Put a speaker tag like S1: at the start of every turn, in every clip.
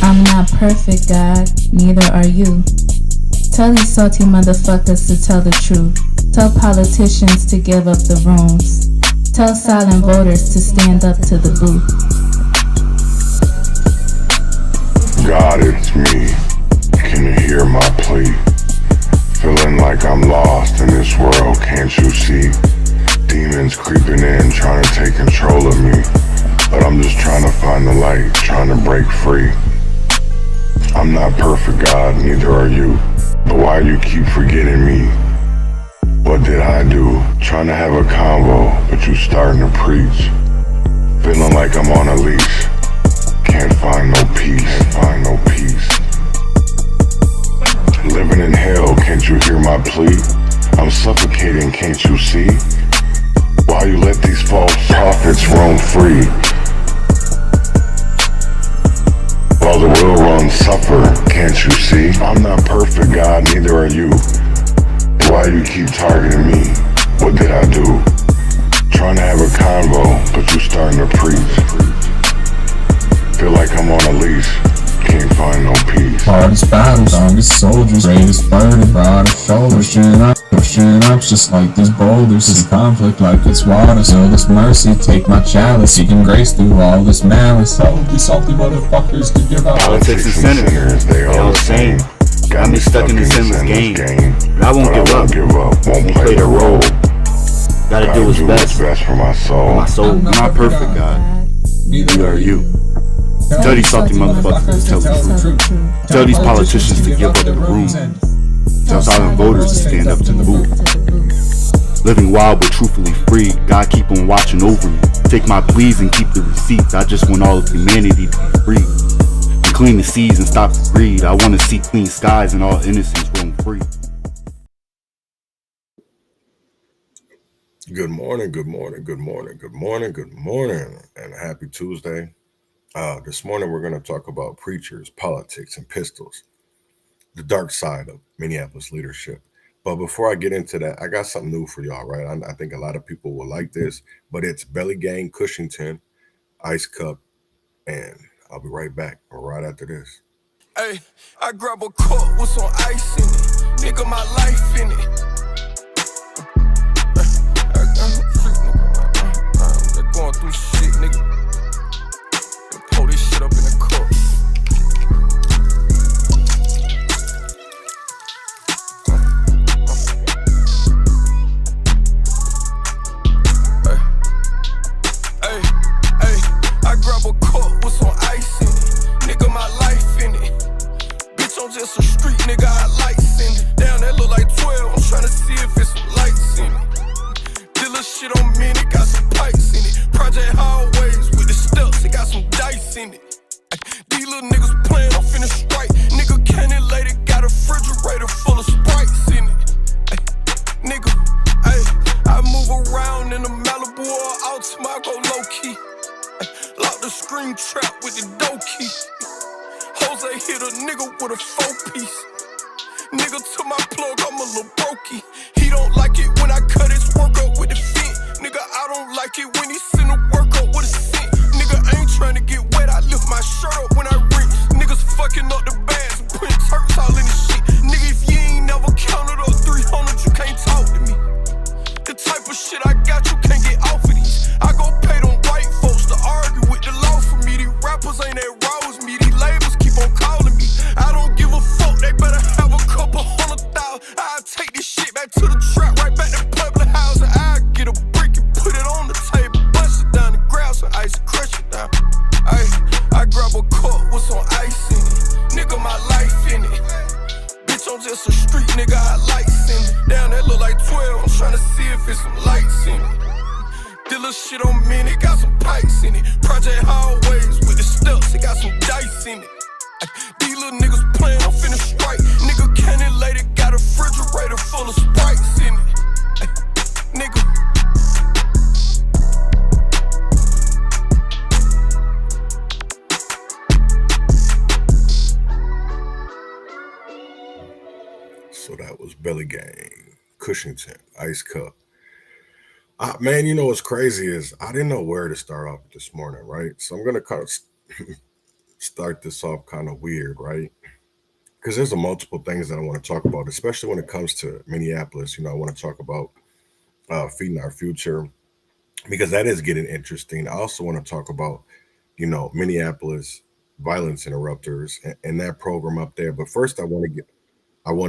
S1: I'm not perfect, God, neither are you. Tell these salty motherfuckers to tell the truth. Tell politicians to give up the rooms. Tell silent voters to stand up to the booth.
S2: God, it's me. Can you hear my plea? Feeling like I'm lost in this world, can't you see? Demons creeping in, trying to take control of me. But I'm just trying to find the light, trying to break free. I'm not perfect, God, neither are you. But why you keep forgetting me? What did I do? Trying to have a convo, but you starting to preach. Feeling like I'm on a leash. Can't find no peace, can't find no peace. Living in hell, can't you hear my plea? I'm suffocating, can't you see? Why you let these false prophets roam free? While the well-run suffer, can't you see? I'm not perfect, God, neither are you. Why you keep targeting me? What did I do? Trying to have a convo, but you starting to preach. Feel like I'm on a leash, can't find no peace.
S3: Hardest battles, strongest soldiers, greatest burden, broadest shoulders. Pushing up just like these boulders. This conflict like it's water, so this mercy, take my chalice. Seeking grace through all this malice. All of these salty motherfuckers to give out.
S2: Politics and sinners, they all the same.
S4: Got me stuck in this endless game. But I won't give up,
S2: won't play the role.
S4: Gotta do what's
S2: best for my soul.
S4: I'm not perfect, God. Neither are you. Tell these salty motherfuckers to tell the truth. Tell these politicians to give up the room. Tell silent voters to stand up to the booth. Living wild but truthfully free. God keep on watching over me. Take my pleas and keep the receipts. I just want all of humanity to be free. And clean the seas and stop the greed. I want to see clean skies and all innocence roam free.
S2: Good morning, and happy Tuesday. This morning we're going to talk about preachers, politics, and pistols, the dark side of Minneapolis leadership. But before I get into that, I got something new for y'all, right? I think a lot of people will like this, but it's Belly Gang Cushington, Ice Cup, and I'll be right back right after this.
S5: Hey, I grab a cup with some ice in it, nigga, my life in it. They're going through shit, nigga. Pour this shit up in a cup. Hey, I grab a cup with some ice in it. Nigga, my life in it. Bitch, I'm just a street nigga, I lights in it. Damn, that look like 12, I'm tryna see if it's some lights in it. Dealer shit on me, it got some pipes in it. Project hallways with the steps, it got some dice in it. These little niggas playing, I'm finna strike. Nigga cannon lady got a refrigerator full of Sprites in it. Nigga, I move around in a Malibu or Altima, I go low key. Lock the screen trap with the dough key. Jose hit a nigga with a 4-piece. Nigga to my plug, I'm a little brokey. He don't like it when I cut his work up with the fit. Nigga, I don't like it when he send a work up with a cent. Nigga, I ain't trying to get wet, I lift my shirt up when I rinse. Niggas fucking up the bags and putting turks all in the shit. Nigga, if you ain't never counted up 300, you can't talk to me. The type of shit I got, you can't get off of these. I go pay them white folks to argue with the law for me. These rappers ain't that raw as me, these labels keep on calling me. I don't give a fuck, they better have a couple 100,000. I'll take this shit back to the trap, right back to public housing. I'll get a brick and put it on the table, bust it down and grab some ice, crush it down. I grab a cup with some ice in it. Nigga, my life in it. Bitch, I'm just a street nigga, I lights in it. Damn, that look like 12, I'm tryna see if it's some lights in it. Dealer shit on me, it got some pipes in it. Project hallways with the steps, it got some dice in it. These little niggas playing, I'm finna strike. Nigga cannon lady got a refrigerator full of Sprites in it. Nigga. So that was Belly Gang, Cushington, Ice Cup.
S2: Man, you know what's crazy is I didn't know where to start off this morning, right? So I'm gonna kind of start this off kind of weird, right? Because there's a multiple things that I want to talk about, especially when it comes to Minneapolis. I want to talk about feeding our future because that is getting interesting. I also want to talk about, Minneapolis violence interrupters and that program up there. But first, I want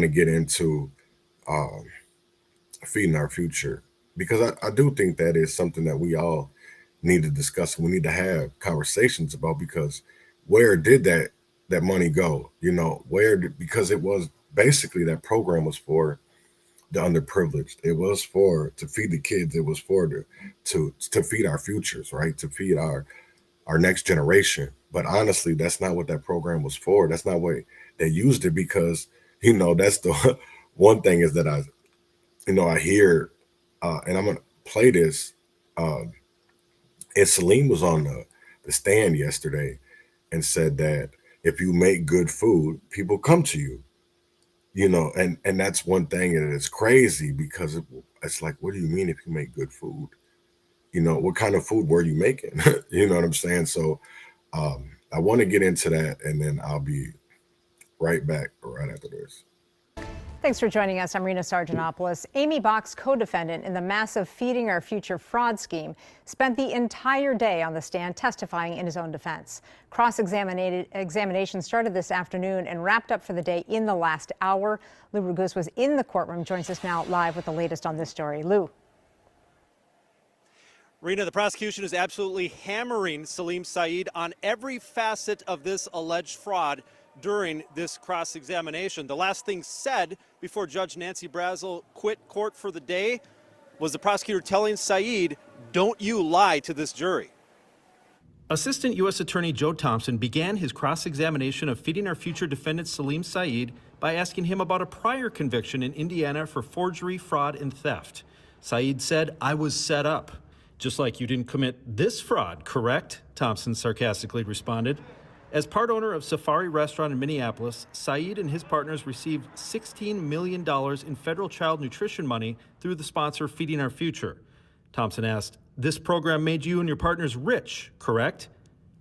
S2: to get into um, feeding our future because I do think that is something that we all need to discuss and we need to have conversations about because where did that money go? Because it was basically that program was for the underprivileged. It was for to feed the kids. It was for to feed our futures, right? To feed our next generation. But honestly, that's not what that program was for. That's not what they used it because that's the one thing is that I hear, and I'm gonna play this. Um, and Celine was on the stand yesterday and said that if you make good food, people come to you. And that's one thing, and it's crazy because it's like, what do you mean if you make good food? What kind of food were you making? You know what I'm saying? So I want to get into that, and then I'll be right back right after this.
S6: Thanks for joining us. I'm Rena Sargentopoulos. Amy Bach's co-defendant in the massive Feeding Our Future fraud scheme spent the entire day on the stand testifying in his own defense. Cross-examination started this afternoon and wrapped up for the day in the last hour. Lou Raguse was in the courtroom, joins us now live with the latest on this story. Lou.
S7: Rena, the prosecution is absolutely hammering Salim Saeed on every facet of this alleged fraud during this cross-examination. The last thing said before Judge Nancy Brazel quit court for the day was the prosecutor telling Saeed, "Don't you lie to this jury." Assistant U.S. Attorney Joe Thompson began his cross-examination of Feeding Our Future defendant Salim Saeed by asking him about a prior conviction in Indiana for forgery, fraud, and theft. Saeed said, "I was set up." "Just like you didn't commit this fraud, correct?" Thompson sarcastically responded. As part owner of Safari Restaurant in Minneapolis, Saeed and his partners received $16 million in federal child nutrition money through the sponsor Feeding Our Future. Thompson asked, "This program made you and your partners rich, correct?"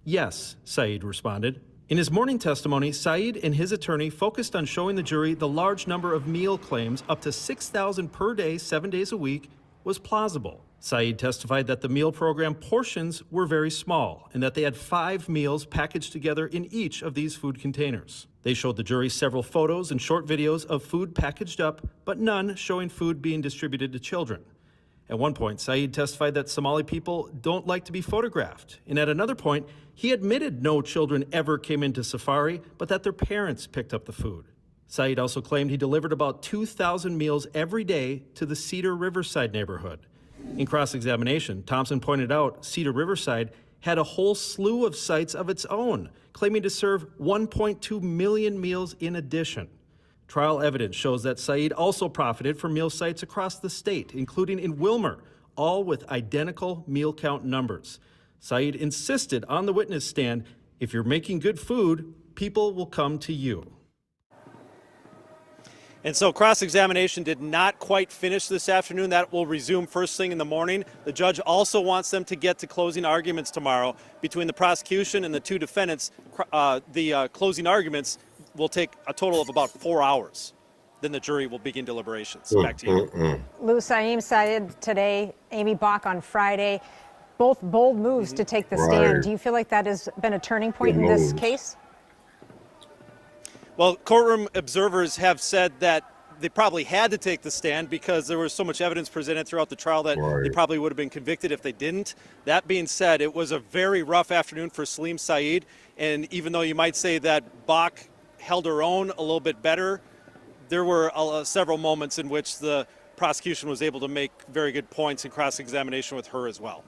S7: "Yes," Saeed responded. In his morning testimony, Saeed and his attorney focused on showing the jury the large number of meal claims, up to 6,000 per day, 7 days a week, was plausible. Saeed testified that the meal program portions were very small and that they had 5 meals packaged together in each of these food containers. They showed the jury several photos and short videos of food packaged up, but none showing food being distributed to children. At one point, Saeed testified that Somali people don't like to be photographed. And at another point, he admitted no children ever came into Safari, but that their parents picked up the food. Saeed also claimed he delivered about 2,000 meals every day to the Cedar Riverside neighborhood. In cross-examination, Thompson pointed out Cedar Riverside had a whole slew of sites of its own, claiming to serve 1.2 million meals in addition. Trial evidence shows that Saeed also profited from meal sites across the state, including in Wilmer, all with identical meal count numbers. Saeed insisted on the witness stand, "If you're making good food, people will come to you." And so cross-examination did not quite finish this afternoon. That will resume first thing in the morning. The judge also wants them to get to closing arguments tomorrow. Between the prosecution and the two defendants, the closing arguments will take a total of about 4 hours. Then the jury will begin deliberations. Back to you.
S6: Lou, Salim Saeed today, Amy Bach on Friday. Both bold moves to take the stand.
S2: Right.
S6: Do you feel like that has been a turning point in this case?
S7: Well, courtroom observers have said that they probably had to take the stand because there was so much evidence presented throughout the trial that they probably would have been convicted if they didn't. That being said, it was a very rough afternoon for Salim Saeed. And even though you might say that Bach held her own a little bit better, there were several moments in which the prosecution was able to make very good points in cross-examination with her as well.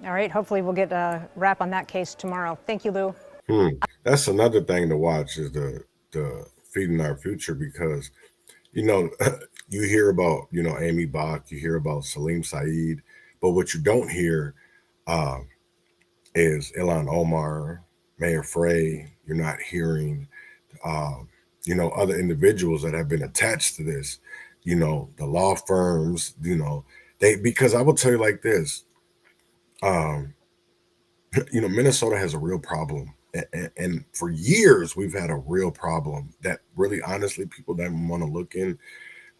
S6: All right, hopefully we'll get a wrap on that case tomorrow. Thank you, Lou.
S2: That's another thing to watch is the Feeding Our Future because, you hear about, Amy Bach, you hear about Salim Saeed, but what you don't hear is Ilhan Omar, Mayor Frey. You're not hearing, other individuals that have been attached to this, the law firms, Because I will tell you like this, Minnesota has a real problem. And for years, we've had a real problem that really, honestly, people don't want to look in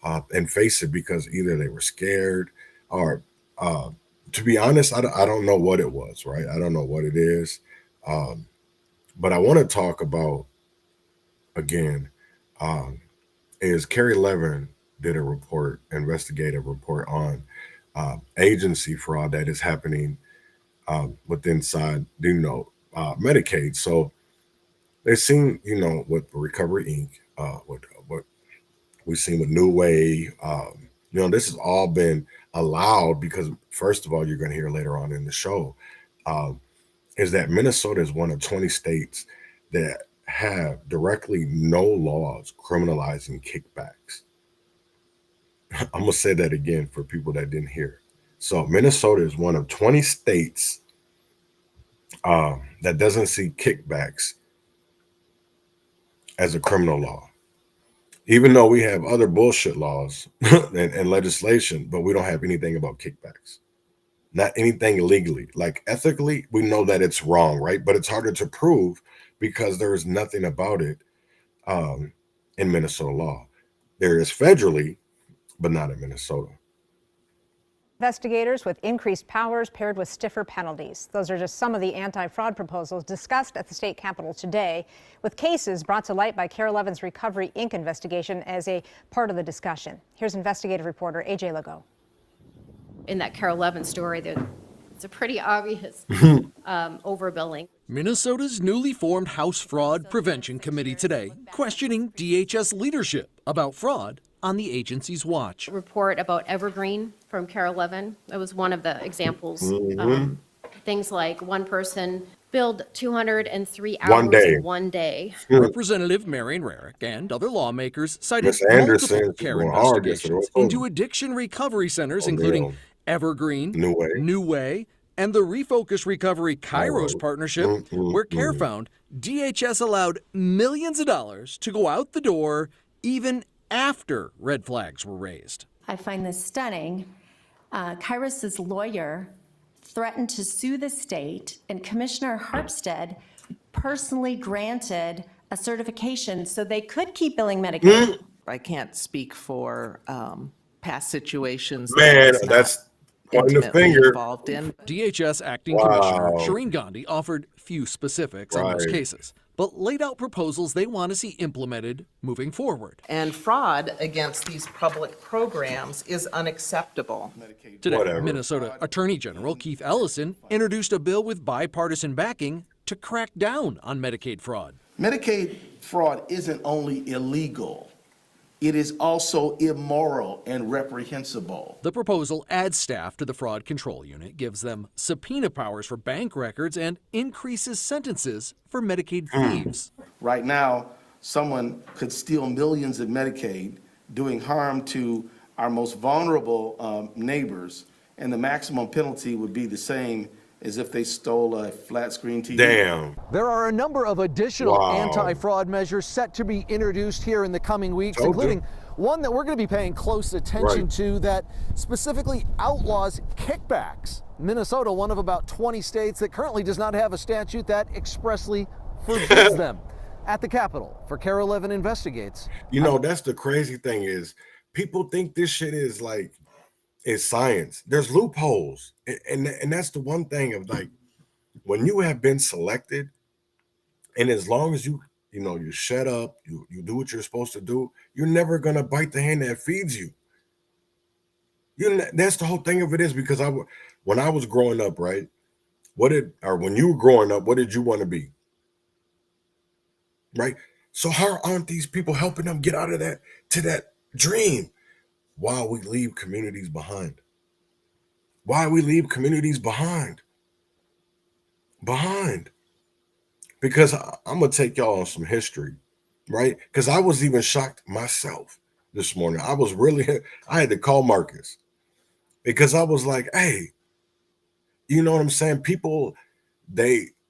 S2: and face it because either they were scared or, to be honest, I don't know what it was, right? I don't know what it is. But I want to talk about, again, is Carrie Levin did a report, investigative report on agency fraud that is happening inside, Medicaid. So they've seen, with Recovery Inc., what we've seen with New Way, this has all been allowed because, first of all, you're going to hear later on in the show, is that Minnesota is one of 20 states that have directly no laws criminalizing kickbacks. I'm going to say that again for people that didn't hear. So Minnesota is one of 20 states that doesn't see kickbacks as a criminal law, even though we have other bullshit laws and legislation, but we don't have anything about kickbacks. Not anything legally. Like ethically, we know that it's wrong, right? But it's harder to prove because there is nothing about it in Minnesota law. There is federally, but not in Minnesota.
S6: Investigators with increased powers paired with stiffer penalties. Those are just some of the anti-fraud proposals discussed at the state capitol today, with cases brought to light by Carrie Levin's Recovery Inc. investigation as a part of the discussion. Here's investigative reporter AJ Legault.
S8: In that Carrie Levin story, it's a pretty obvious overbilling.
S9: Minnesota's newly formed House Fraud Prevention Committee today questioning DHS leadership about fraud on the agency's watch.
S8: Report about Evergreen from Carrie Levin. That was one of the examples. Things like one person billed 203 hours in one day.
S9: Representative Marion Rarick and other lawmakers cited multiple CARE investigations into addiction recovery centers, including Evergreen, New Way, and the Refocus Recovery Kairos partnership, where CARE found DHS allowed millions of dollars to go out the door even after red flags were raised.
S10: I find this stunning. Kairos's lawyer threatened to sue the state, and Commissioner Harpstead personally granted a certification so they could keep billing Medicaid.
S11: I can't speak for past situations.
S2: Man, that's pointing the finger.
S11: Involved in.
S9: DHS Acting Commissioner Shireen Gandhi offered few specifics on those cases, but laid out proposals they want to see implemented moving forward.
S11: And fraud against these public programs is unacceptable.
S9: Today, Minnesota Attorney General Keith Ellison introduced a bill with bipartisan backing to crack down on Medicaid fraud.
S12: Medicaid fraud isn't only illegal, it is also immoral and reprehensible.
S9: The proposal adds staff to the Fraud Control Unit, gives them subpoena powers for bank records, and increases sentences for Medicaid thieves.
S12: Right now, someone could steal millions of Medicaid, doing harm to our most vulnerable neighbors, and the maximum penalty would be the same as if they stole a flat screen TV.
S2: Damn.
S13: There are a number of additional anti-fraud measures set to be introduced here in the coming weeks, including one that we're going to be paying close attention to that specifically outlaws kickbacks. Minnesota, one of about 20 states that currently does not have a statute that expressly forbids them. At the Capitol, for Carrie Levin Investigates.
S2: That's the crazy thing is people think this shit is like, it's science. There's loopholes. And that's the one thing of like, when you have been selected, and as long as you shut up, you do what you're supposed to do, you're never going to bite the hand that feeds you. That's the whole thing of it is because when I was growing up, right? When you were growing up, what did you want to be? Right? So how aren't these people helping them get out of that to that dream while we leave communities behind? Why we leave communities behind? Because I'm going to take y'all on some history, right? Because I was even shocked myself this morning. I had to call Marcus because I was like, hey, you know what I'm saying? People,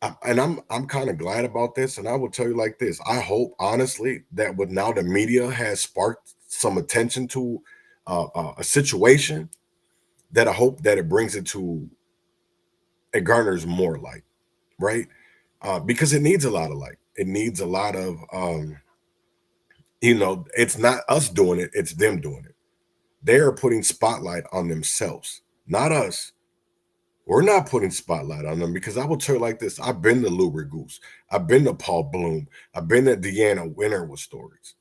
S2: I'm kind of glad about this. And I will tell you like this. I hope, honestly, that with now the media has sparked some attention to a situation
S14: that I hope that it brings it garners more light, right? Because it needs a lot of light. It needs a lot of, it's not us doing it, it's them doing it. They are putting spotlight on themselves, not us. We're not putting spotlight on them, because I will tell you like this. I've been to Lou Goose. I've been to Paul Bloom. I've been to Deanna Winter with stories.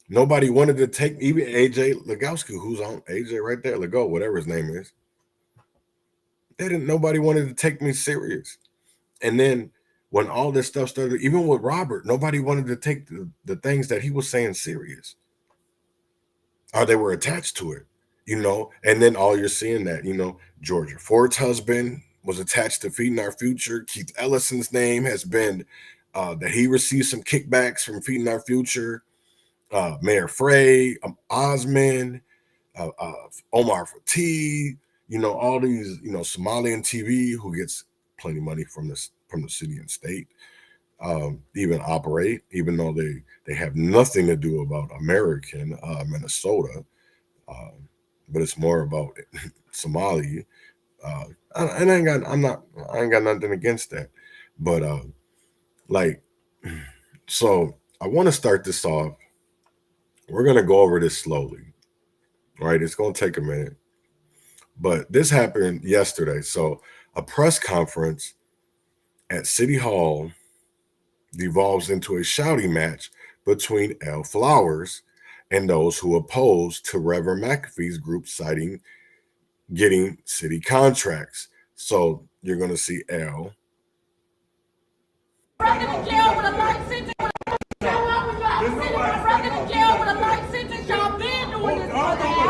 S14: Nobody wanted to take, even AJ Legowski, who's on AJ right there, Lego, whatever his name is. Nobody wanted to take me serious. And then when all this stuff started, even with Robert, nobody wanted to take the things that he was saying serious. Or they were attached to it, and then all you're seeing that, Georgia Ford's husband was attached to Feeding Our Future. Keith Ellison's name has been that he received some kickbacks from Feeding Our Future. Mayor Frey, Osmond, Omar Fatih, all these, Somalian TV who gets plenty of money from the city and state, even operate, even though they have nothing to do about American Minnesota, but it's more about Somali. And I ain't got nothing against that, but so I want to start this off. We're gonna go over this slowly, right? It's gonna take a minute, but this happened yesterday. So a press conference at City Hall devolves into a shouting match between L. Flowers and those who oppose to Reverend McAfee's group citing getting city contracts. So you're going to see L.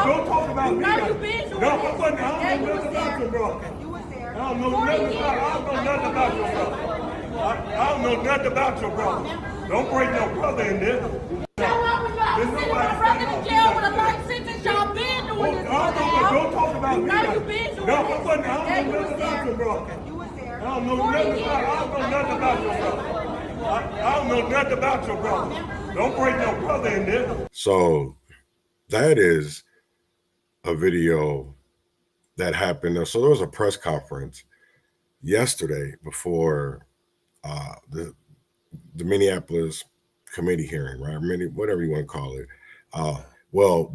S15: Don't talk about me. I don't know nothing about your brother. I don't know nothing about your brother. Don't bring your brother in this. Don't talk about me. I don't know nothing about your brother. I don't know nothing about your brother. I don't know nothing about your brother. Don't bring your brother in this.
S14: So that is a video that happened. So there was a press conference yesterday before the Minneapolis committee hearing, right? Whatever you want to call it. Well,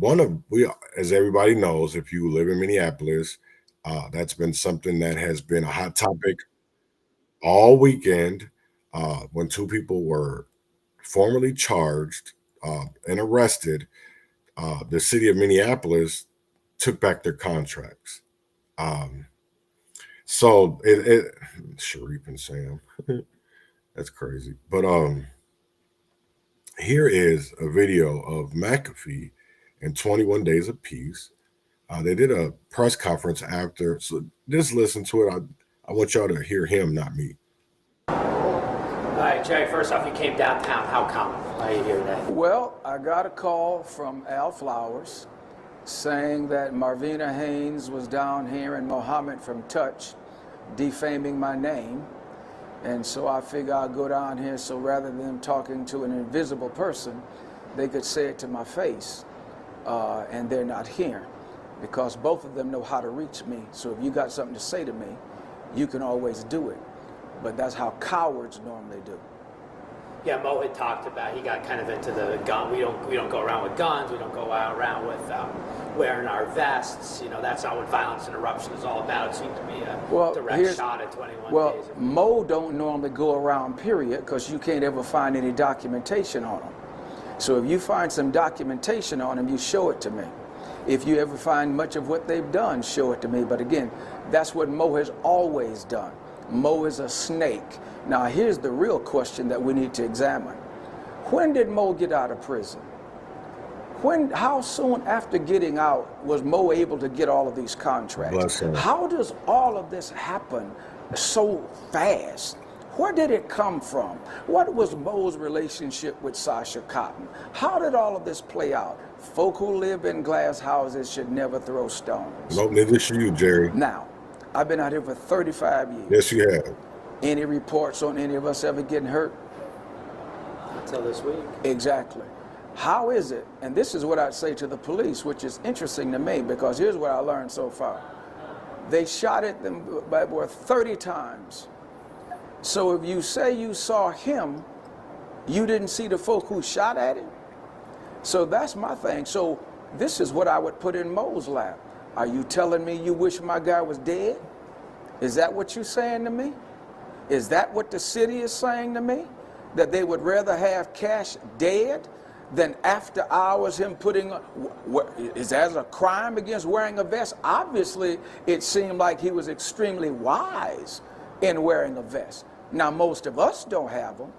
S14: as everybody knows, if you live in Minneapolis, that's been something that has been a hot topic all weekend when two people were formally charged and arrested. The city of Minneapolis took back their contracts. So Sharif and Sam, that's crazy. But here is a video of McAfee and 21 Days of Peace. They did a press conference after, so just listen to it. I want y'all to hear him, not me.
S16: All right, Jerry, first off, you came downtown. How come? Why are you here today?
S17: Well, I got a call from Al Flowers saying that Marvin Haynes was down here and Mohammed from Touch defaming my name. And so I figure I'll go down here so rather than them talking to an invisible person, they could say it to my face. And they're not here because both of them know how to reach me. So if you got something to say to me, you can always do it. But that's how cowards normally do.
S16: Yeah, Mo had talked about, he got kind of into the gun. We don't go around with guns. We don't go around with wearing our vests. That's not what violence interruption is all about. It seems to be a direct shot at 21 days.
S17: Well, Mo don't normally go around, period, because you can't ever find any documentation on him. So if you find some documentation on him, you show it to me. If you ever find much of what they've done, show it to me. But again, that's what Mo has always done. Mo is a snake. Now here's the real question that we need to examine. When did Mo get out of prison? How soon after getting out was Mo able to get all of these contracts? How does all of this happen so fast? Where did it come from? What was Mo's relationship with Sasha Cotton? How did all of this play out? Folk who live in glass houses should never throw stones.
S14: No, neither should you, Jerry.
S17: Now, I've been out here for 35 years.
S14: Yes, you have.
S17: Any reports on any of us ever getting hurt?
S16: Until this week.
S17: Exactly. How is it, and this is what I'd say to the police, which is interesting to me, because here's what I learned so far. They shot at them by 30 times. So if you say you saw him, you didn't see the folk who shot at him? So that's my thing. So this is what I would put in Mo's lap. Are you telling me you wish my guy was dead? Is that what you're saying to me? Is that what the city is saying to me? That they would rather have Cash dead than after hours him putting, is that a crime against wearing a vest? Obviously, it seemed like he was extremely wise in wearing a vest. Now, most of us don't have them,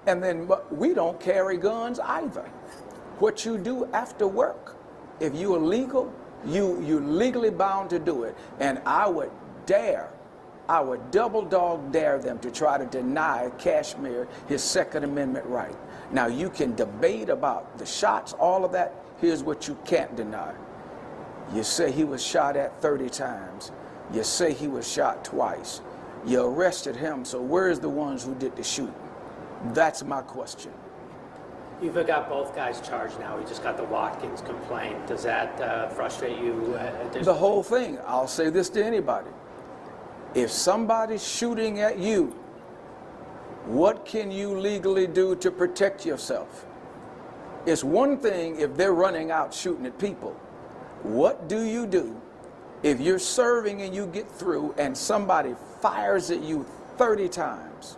S17: and then we don't carry guns either. What you do after work, if you are legal, you're legally bound to do it. And I would double dog dare them to try to deny Kashmir his Second Amendment right. Now, you can debate about the shots, all of that. Here's what you can't deny. You say he was shot at 30 times. You say he was shot twice. You arrested him, so where's the ones who did the shooting? That's my question.
S16: You've got both guys charged now. We just got the Watkins complaint. Does that frustrate you?
S17: The whole thing. I'll say this to anybody. If somebody's shooting at you, what can you legally do to protect yourself? It's one thing if they're running out shooting at people. What do you do if you're serving and you get through and somebody fires at you 30 times?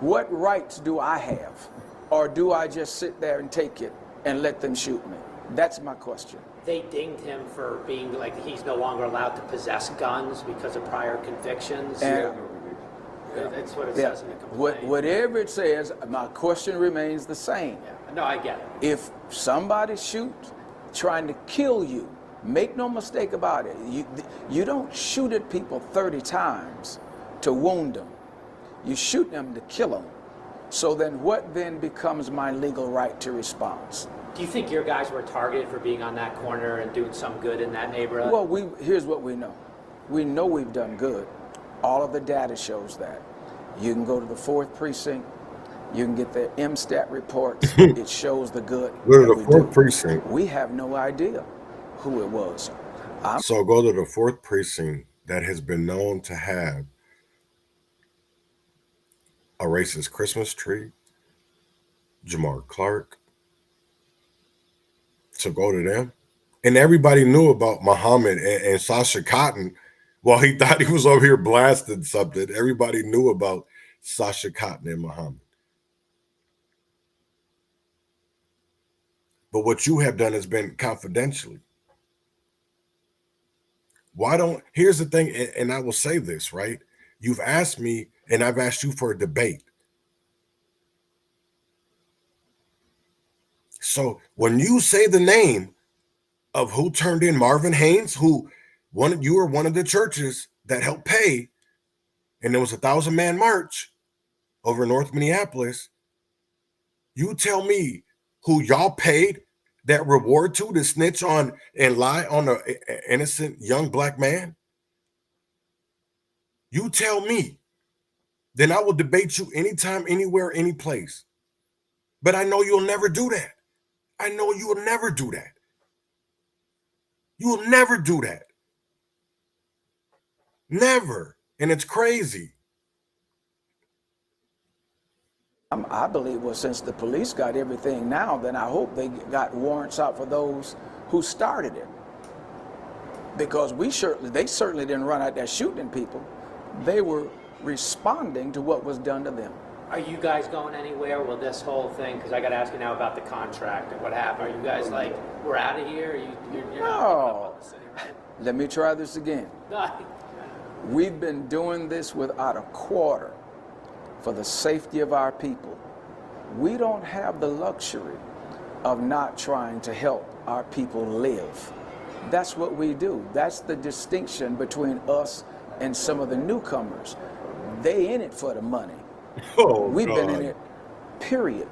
S17: What rights do I have? Or do I just sit there and take it and let them shoot me? That's my question.
S16: They dinged him for being like he's no longer allowed to possess guns because of prior convictions. That's what it says in the complaint.
S17: Whatever it says, my question remains the same.
S16: Yeah. No, I get it.
S17: If somebody shoots trying to kill you, make no mistake about it, you don't shoot at people 30 times to wound them. You shoot them to kill them. So then what then becomes my legal right to response?
S16: Do you think your guys were targeted for being on that corner and doing some good in that neighborhood?
S17: Well, here's what we know. We know we've done good. All of the data shows that. You can go to the 4th precinct. You can get the MSTAT reports. It shows the good.
S14: Go to the 4th precinct.
S17: We have no idea who it was.
S14: So go to the 4th precinct that has been known to have a racist Christmas tree, Jamar Clark. So go to them. And everybody knew about Muhammad and Sasha Cotton. While he thought he was over here blasting something, everybody knew about Sasha Cotton and Muhammad. But what you have done has been confidentially. Here's the thing, and I will say this, right? You've asked me, and I've asked you for a debate. So when you say the name of who turned in Marvin Haynes, you were one of the churches that helped pay, and there was a 1,000-man march over North Minneapolis, you tell me who y'all paid that reward to snitch on and lie on an innocent young black man? You tell me. Then I will debate you anytime, anywhere, any place. But I know you'll never do that. I know you will never do that. You will never do that. Never. And it's crazy.
S17: I believe, well, since the police got everything now, then I hope they got warrants out for those who started it. Because they certainly didn't run out there shooting people. They were responding to what was done to them.
S16: Are you guys going anywhere with this whole thing? Because I got to ask you now about the contract and what happened. Are you guys like, we're out of here? You're not
S17: no. Let me try this again. We've been doing this without a quarter for the safety of our people. We don't have the luxury of not trying to help our people live. That's what we do. That's the distinction between us and some of the newcomers. They in it for the money. We've been in it, period.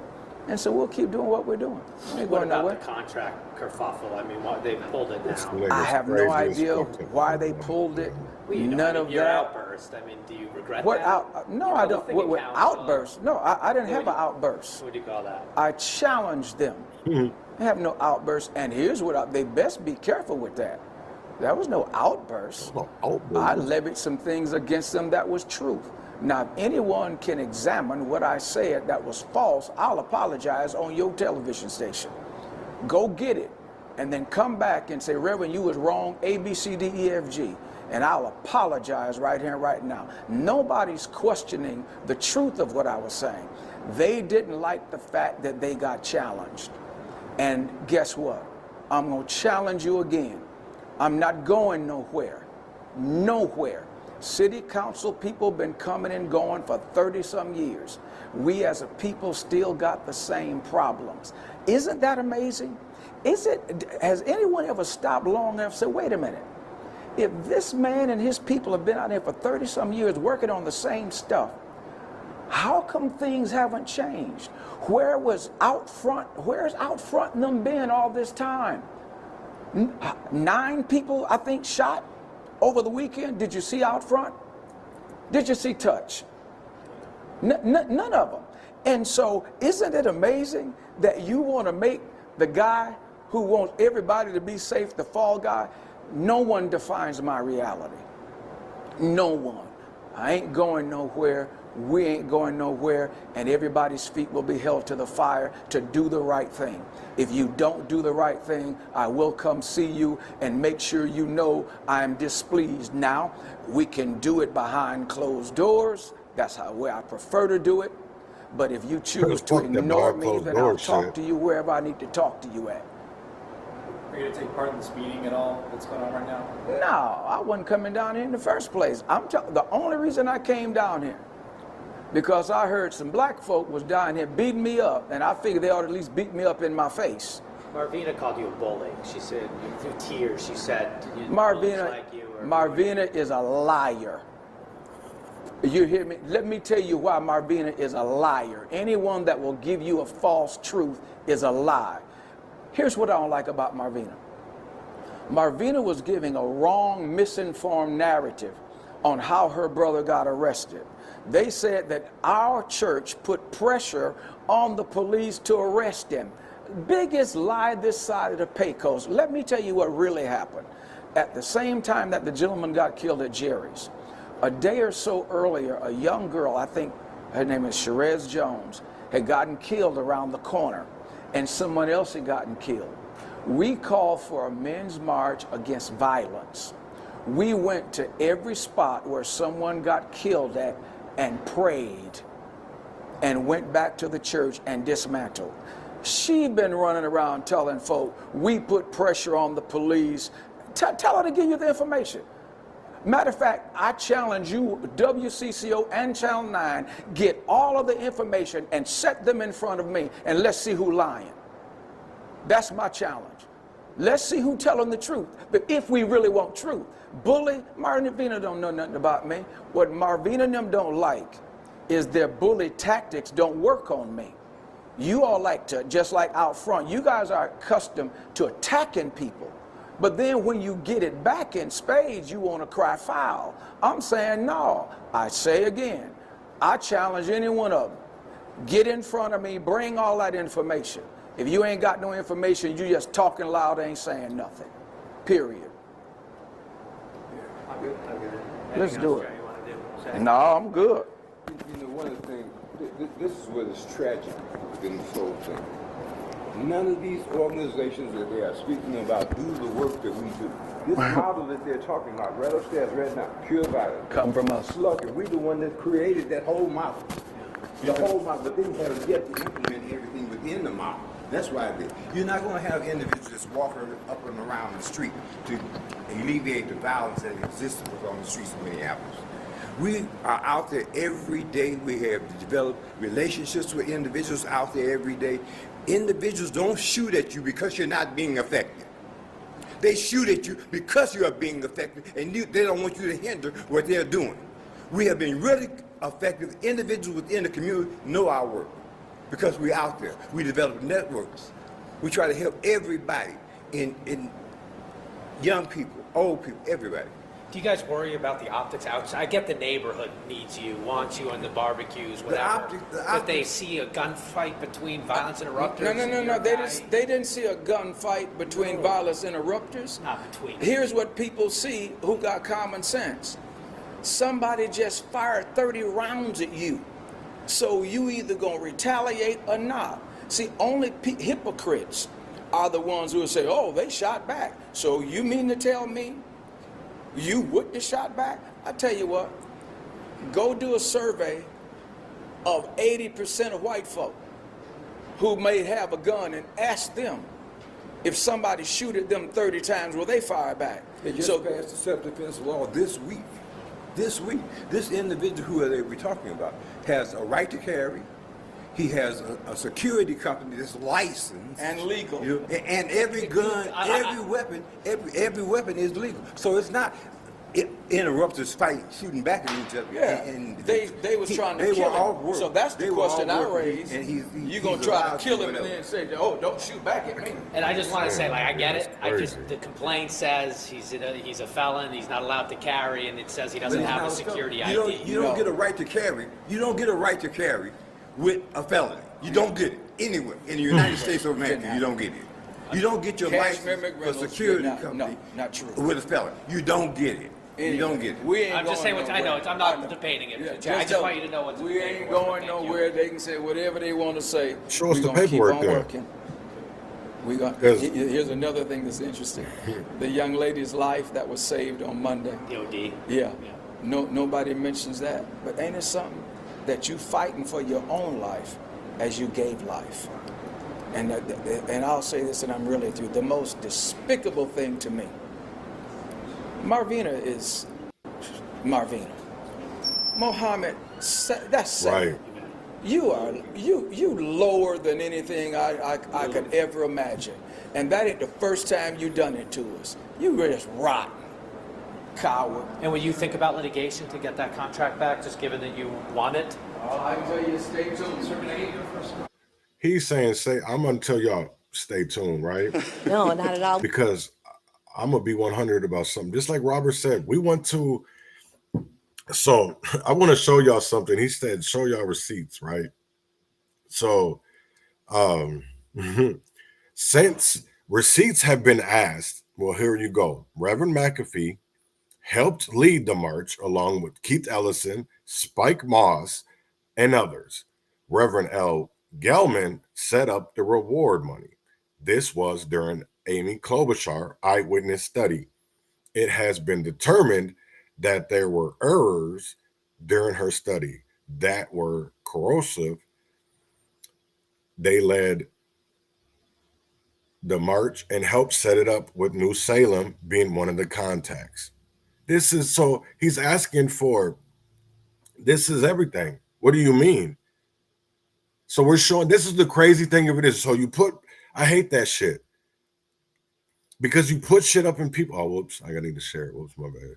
S17: And so we'll keep doing what we're doing.
S16: What about the contract kerfuffle? I mean, they pulled it now.
S17: I have no idea why they pulled it. None of that.
S16: outburst. I mean, do you regret
S17: What
S16: that?
S17: No, I don't. What outburst? No, I didn't have an outburst.
S16: What do you call that?
S17: I challenged them. I have no outburst. And here's what they best be careful with that. There was no outburst. I levied some things against them that was truth. Now, if anyone can examine what I said that was false, I'll apologize on your television station. Go get it, and then come back and say, Reverend, you was wrong, A, B, C, D, E, F, G. And I'll apologize right here, right now. Nobody's questioning the truth of what I was saying. They didn't like the fact that they got challenged. And guess what? I'm going to challenge you again. I'm not going nowhere. Nowhere. City council people been coming and going for 30-some years. We as a people still got the same problems. Isn't that amazing? Has anyone ever stopped long enough and said, wait a minute, if this man and his people have been out here for 30-some years working on the same stuff, how come things haven't changed? Where's out front and them been all this time? 9 people, I think, shot over the weekend. Did you see out front? Did you see touch? None of them. And so isn't it amazing that you want to make the guy who wants everybody to be safe the fall guy? No one defines my reality. No one. I ain't going nowhere. We ain't going nowhere, and everybody's feet will be held to the fire to do the right thing. If you don't do the right thing, I will come see you and make sure you know I am displeased. Now, we can do it behind closed doors. That's where I prefer to do it. But if you choose to ignore me, then I'll talk to you wherever I need to talk to you at.
S18: Are you going to take part in this meeting at all that's going on right now?
S17: No, I wasn't coming down here in the first place. The only reason I came down here because I heard some black folk was down here beating me up, and I figured they ought to at least beat me up in my face.
S16: Marvina called you a bully. She said, through tears, she said,
S17: Marvina is a liar. You hear me? Let me tell you why Marvina is a liar. Anyone that will give you a false truth is a lie. Here's what I don't like about Marvina. Marvina was giving a wrong, misinformed narrative on how her brother got arrested. They said that our church put pressure on the police to arrest him. Biggest lie this side of the Pecos. Let me tell you what really happened. At the same time that the gentleman got killed at Jerry's, a day or so earlier, a young girl, I think her name is Sherez Jones, had gotten killed around the corner, and someone else had gotten killed. We called for a men's march against violence. We went to every spot where someone got killed at and prayed and went back to the church and dismantled. She been running around telling folk, we put pressure on the police. Tell her to give you the information. Matter of fact, I challenge you, WCCO and Channel 9, get all of the information and set them in front of me, and let's see who's lying. That's my challenge. Let's see who's telling the truth. But if we really want truth, bully, Marvina don't know nothing about me. What Marvina and them don't like is their bully tactics don't work on me. You all like to, just like out front, you guys are accustomed to attacking people. But then when you get it back in spades, you want to cry foul. I'm saying no. I say again, I challenge any one of them. Get in front of me, bring all that information. If you ain't got no information, you just talking loud, ain't saying nothing. Period.
S18: I'm good.
S17: Let's do it. No, I'm good.
S19: You know, one of the things, this is what is tragic in this whole thing. None of these organizations that they are speaking about do the work that we do. This model that they're talking about right upstairs right now, pure violence.
S17: Come from us.
S19: Slugger, we're the one that created that whole model. The whole model, but they haven't yet to implement everything within the model. That's why you're not going to have individuals just walking up and around the street to alleviate the violence that exists on the streets of Minneapolis. We are out there every day. We have developed relationships with individuals out there every day. Individuals don't shoot at you because you're not being effective. They shoot at you because you are being effective, and they don't want you to hinder what they're doing. We have been really effective. Individuals within the community know our work because we're out there. We develop networks. We try to help everybody in young people, old people, everybody.
S16: Do you guys worry about the optics outside? I get the neighborhood needs you, wants you on the barbecues, whatever. But they see a gunfight between violence interrupters.
S17: No. They didn't see a gunfight between violence interrupters.
S16: Not between.
S17: Here's what people see who got common sense. Somebody just fired 30 rounds at you. So you either gonna retaliate or not. See, only hypocrites are the ones who will say, oh, they shot back. So you mean to tell me you wouldn't have shot back? I tell you what, go do a survey of 80% of white folk who may have a gun and ask them if somebody shoot at them 30 times, will they fire back?
S19: They just passed the self-defense law this week. This week, this individual who we're talking about has a right to carry. He has a security company that's licensed
S17: and legal,
S19: and every gun, every weapon is legal. So it's not interrupters fight shooting back at each other.
S17: Yeah, and they was trying to kill him. So that's the question I raised. You gonna try to kill him and then say, oh, don't shoot back at me?
S16: And I just want to say, like, I get it. The complaint says he's a felon. He's not allowed to carry, and it says he doesn't have a security ID.
S19: You don't get a right to carry. You don't get a right to carry with a felony. You don't get it anywhere in the United States of America. You don't get it. You don't get your license for security company
S17: not true.
S19: with a felony. You don't get it. You don't get it.
S16: I'm just saying what I know. I'm not debating it. I just want you to know what's.
S17: We ain't going nowhere. They can say whatever they want to say.
S14: Show us the paperwork there.
S17: Here's another thing that's interesting. The young lady's life that was saved on Monday.
S16: DOD.
S17: Yeah. Nobody mentions that. But ain't it something that you fighting for your own life as you gave life? And I'll say this, and I'm really through. The most despicable thing to me. Marvina is Marvina. Mohammed, that's
S14: right.
S17: You are you lower than anything I could ever imagine, and that ain't the first time you done it to us. You just rotten coward.
S16: And when you think about litigation to get that contract back, just given that you want it,
S17: I can tell you, stay tuned.
S14: He's saying, I'm gonna tell y'all, stay tuned, right?
S20: No, not at all.
S14: Because I'm gonna be 100 about something. Just like Robert said, we went to. So I want to show y'all something. He said, show y'all receipts, right? So, since receipts have been asked, well, here you go. Reverend McAfee helped lead the march along with Keith Ellison, Spike Moss, and others. Reverend L. Gallmon set up the reward money. This was during Amy Klobuchar eyewitness study. It has been determined that there were errors during her study that were coercive. They led the march and helped set it up with New Salem being one of the contacts. This is so he's asking for, this is everything. What do you mean? So we're showing, this is the crazy thing of it is. So you put, I hate that shit. Because you put shit up in people. Oh, whoops, I need to share it. Whoops, my bad.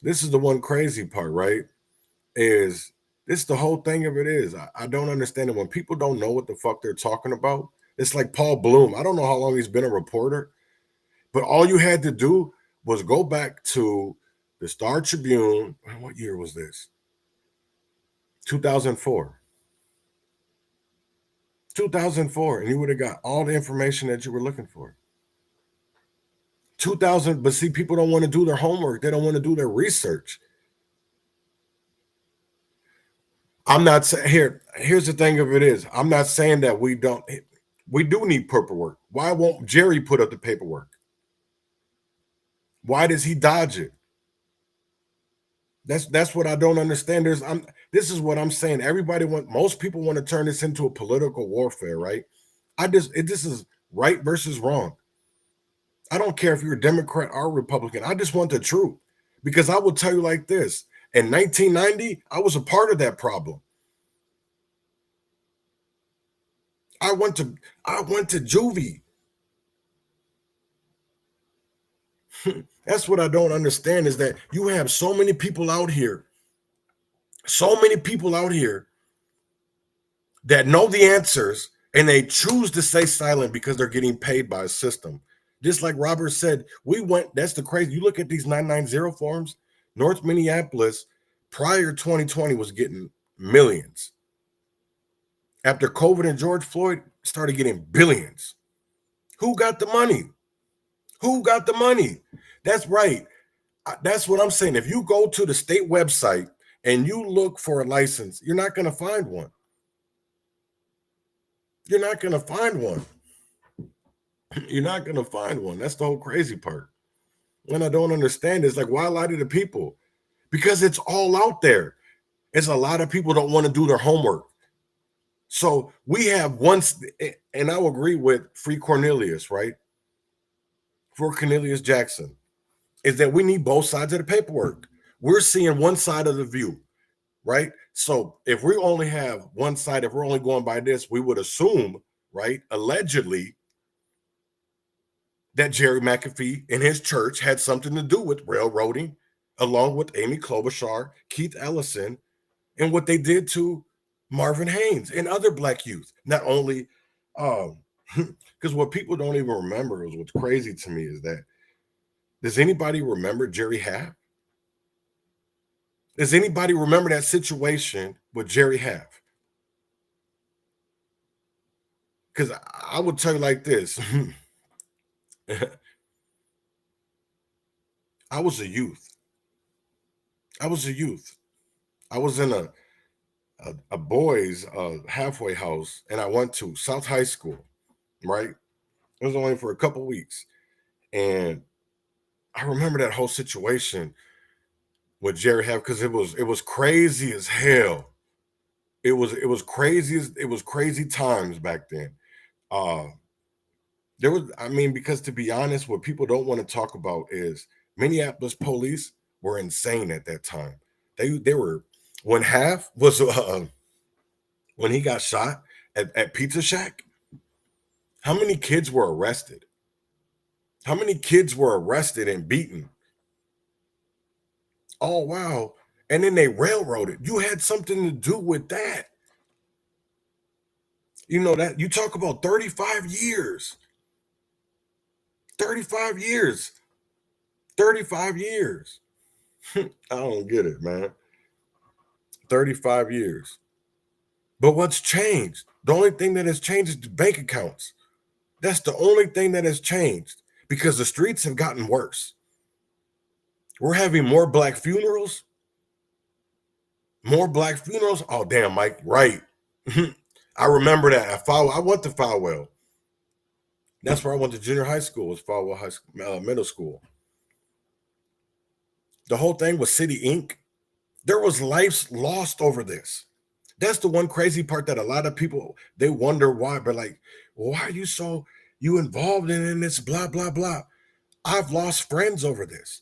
S14: This is the one crazy part, right? Is this the whole thing of it is. I don't understand it. When people don't know what the fuck they're talking about, it's like Paul Bloom. I don't know how long he's been a reporter, but all you had to do was go back to the Star Tribune. What year was this? 2004. 2004, and you would have got all the information that you were looking for. 2000, but see, people don't want to do their homework. They don't want to do their research. I'm not saying here's the thing of it is, I'm not saying that we do need paperwork. Why won't Jerry put up the paperwork? Why does he dodge it? That's what I don't understand. This is what I'm saying. Most people want to turn this into a political warfare, right? This is right versus wrong. I don't care if you're a Democrat or Republican. I just want the truth. Because I will tell you like this. In 1990, I was a part of that problem. I went to juvie. That's what I don't understand is that you have so many people out here that know the answers and they choose to stay silent because they're getting paid by a system Just like Robert said, that's the crazy. You look at these 990 forms, North Minneapolis prior 2020 was getting millions. After COVID and George Floyd started getting billions. Who got the money? Who got the money? That's right. That's what I'm saying. If you go to the state website and you look for a license, you're not going to find one. You're not going to find one. You're not going to find one. That's the whole crazy part. And I don't understand is like, why lie to the people? Because it's all out there. It's a lot of people don't want to do their homework. So we have once, and I will agree with Free Cornelius, right? For Cornelius Jackson, is that we need both sides of the paperwork. We're seeing one side of the view, right? So if we only have one side, if we're only going by this, we would assume, right, allegedly, that Jerry McAfee and his church had something to do with railroading, along with Amy Klobuchar, Keith Ellison, and what they did to Marvin Haynes and other Black youth. Not only, because what people don't even remember is what's crazy to me is that, does anybody remember Jerry Half? Does anybody remember that situation with Jerry Half? Because I would tell you like this. I was a youth. I was in a boys' halfway house, and I went to South High School, right? It was only for a couple weeks. And I remember that whole situation with Jerry Half because it was crazy as hell. It was crazy times back then. Because to be honest, what people don't want to talk about is Minneapolis police were insane at that time. They were, when Half was when he got shot at Pizza Shack, how many kids were arrested? How many kids were arrested and beaten? Oh, wow. And then they railroaded. You had something to do with that. You know that you talk about 35 years. 35 years. 35 years. I don't get it, man. 35 years. But what's changed? The only thing that has changed is the bank accounts. That's the only thing that has changed because the streets have gotten worse. We're having more Black funerals. More Black funerals. Oh, damn, Mike. Right. I remember that. I went to Falwell. That's where I went to junior high school, was Falwell High School, middle school. The whole thing was City Inc. There was lives lost over this. That's the one crazy part that a lot of people, they wonder why, but like, well, why are you involved in this, blah, blah, blah. I've lost friends over this.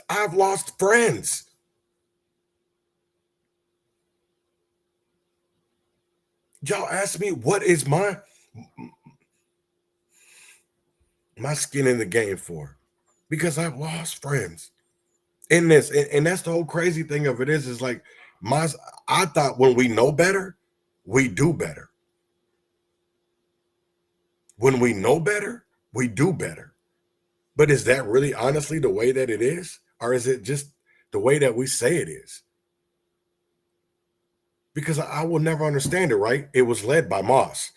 S14: I've lost friends. Y'all ask me, what is my skin in the game for? Because I've lost friends in this. And that's the whole crazy thing of it is like, I thought when we know better, we do better. When we know better, we do better. But is that really honestly the way that it is? Or is it just the way that we say it is? Because I will never understand it, right? It was led by Moss,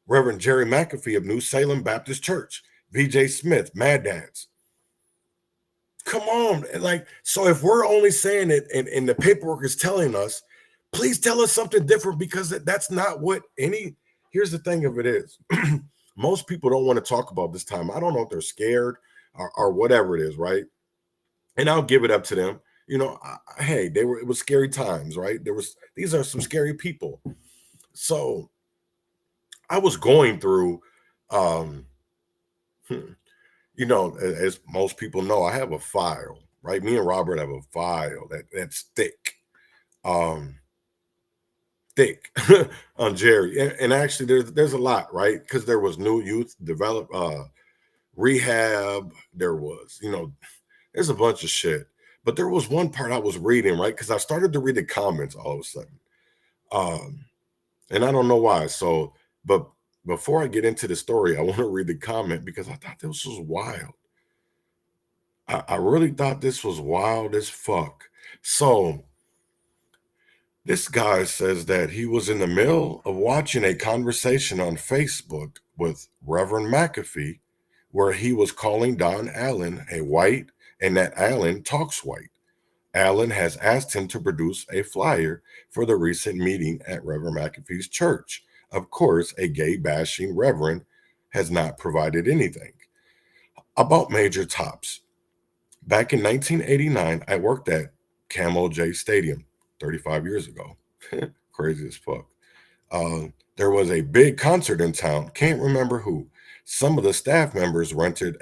S14: Reverend Jerry McAfee of New Salem Baptist Church, V.J. Smith, Mad Dads. Come on. Like, so if we're only saying it and the paperwork is telling us, please tell us something different because that's not what here's the thing of it is. Most people don't want to talk about this time. I don't know if they're scared or whatever it is, right? And I'll give it up to them. You know, hey, it was scary times, right? These are some scary people. So I was going through, you know, as most people know, I have a file, right? Me and Robert have a file that's thick, on Jerry. And actually there's a lot, right? Because there was new youth develop, rehab. There was, you know, there's a bunch of shit. But there was one part I was reading, right? Because I started to read the comments all of a sudden. And I don't know why. So, but before I get into the story, I want to read the comment because I thought this was wild. I really thought this was wild as fuck. So this guy says that he was in the middle of watching a conversation on Facebook with Reverend McAfee where he was calling Don Allen a white and that Allen talks white. Allen has asked him to produce a flyer for the recent meeting at Reverend McAfee's church. Of course, a gay-bashing reverend has not provided anything. About Major Tops. Back in 1989, I worked at Camo J Stadium 35 years ago. Crazy as fuck. There was a big concert in town. Can't remember who. Some of the staff members rented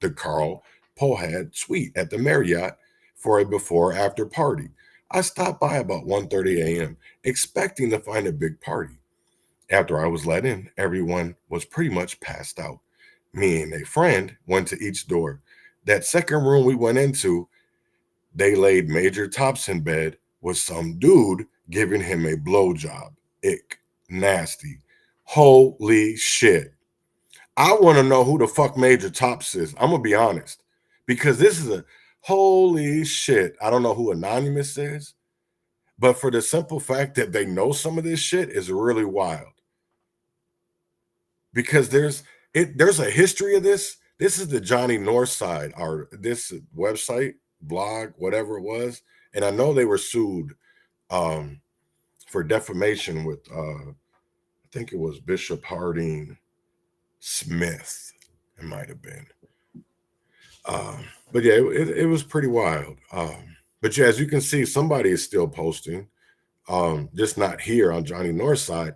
S14: the Carl Pohad suite at the Marriott for a before-after party. I stopped by about 1:30 a.m. expecting to find a big party. After I was let in, everyone was pretty much passed out. Me and a friend went to each door. That second room we went into, they laid Major Tops in bed with some dude giving him a blowjob. Ick. Nasty. Holy shit. I want to know who the fuck Major Tops is. I'm going to be honest. Because this is a holy shit. I don't know who Anonymous is. But for the simple fact that they know some of this shit is really wild. Because there's a history of this. This is the Johnny Northside, or this website, blog, whatever it was. And I know they were sued for defamation with, I think it was Bishop Harding Smith. It might have been. But yeah, it was pretty wild. But yeah, as you can see, somebody is still posting, just not here on Johnny Northside.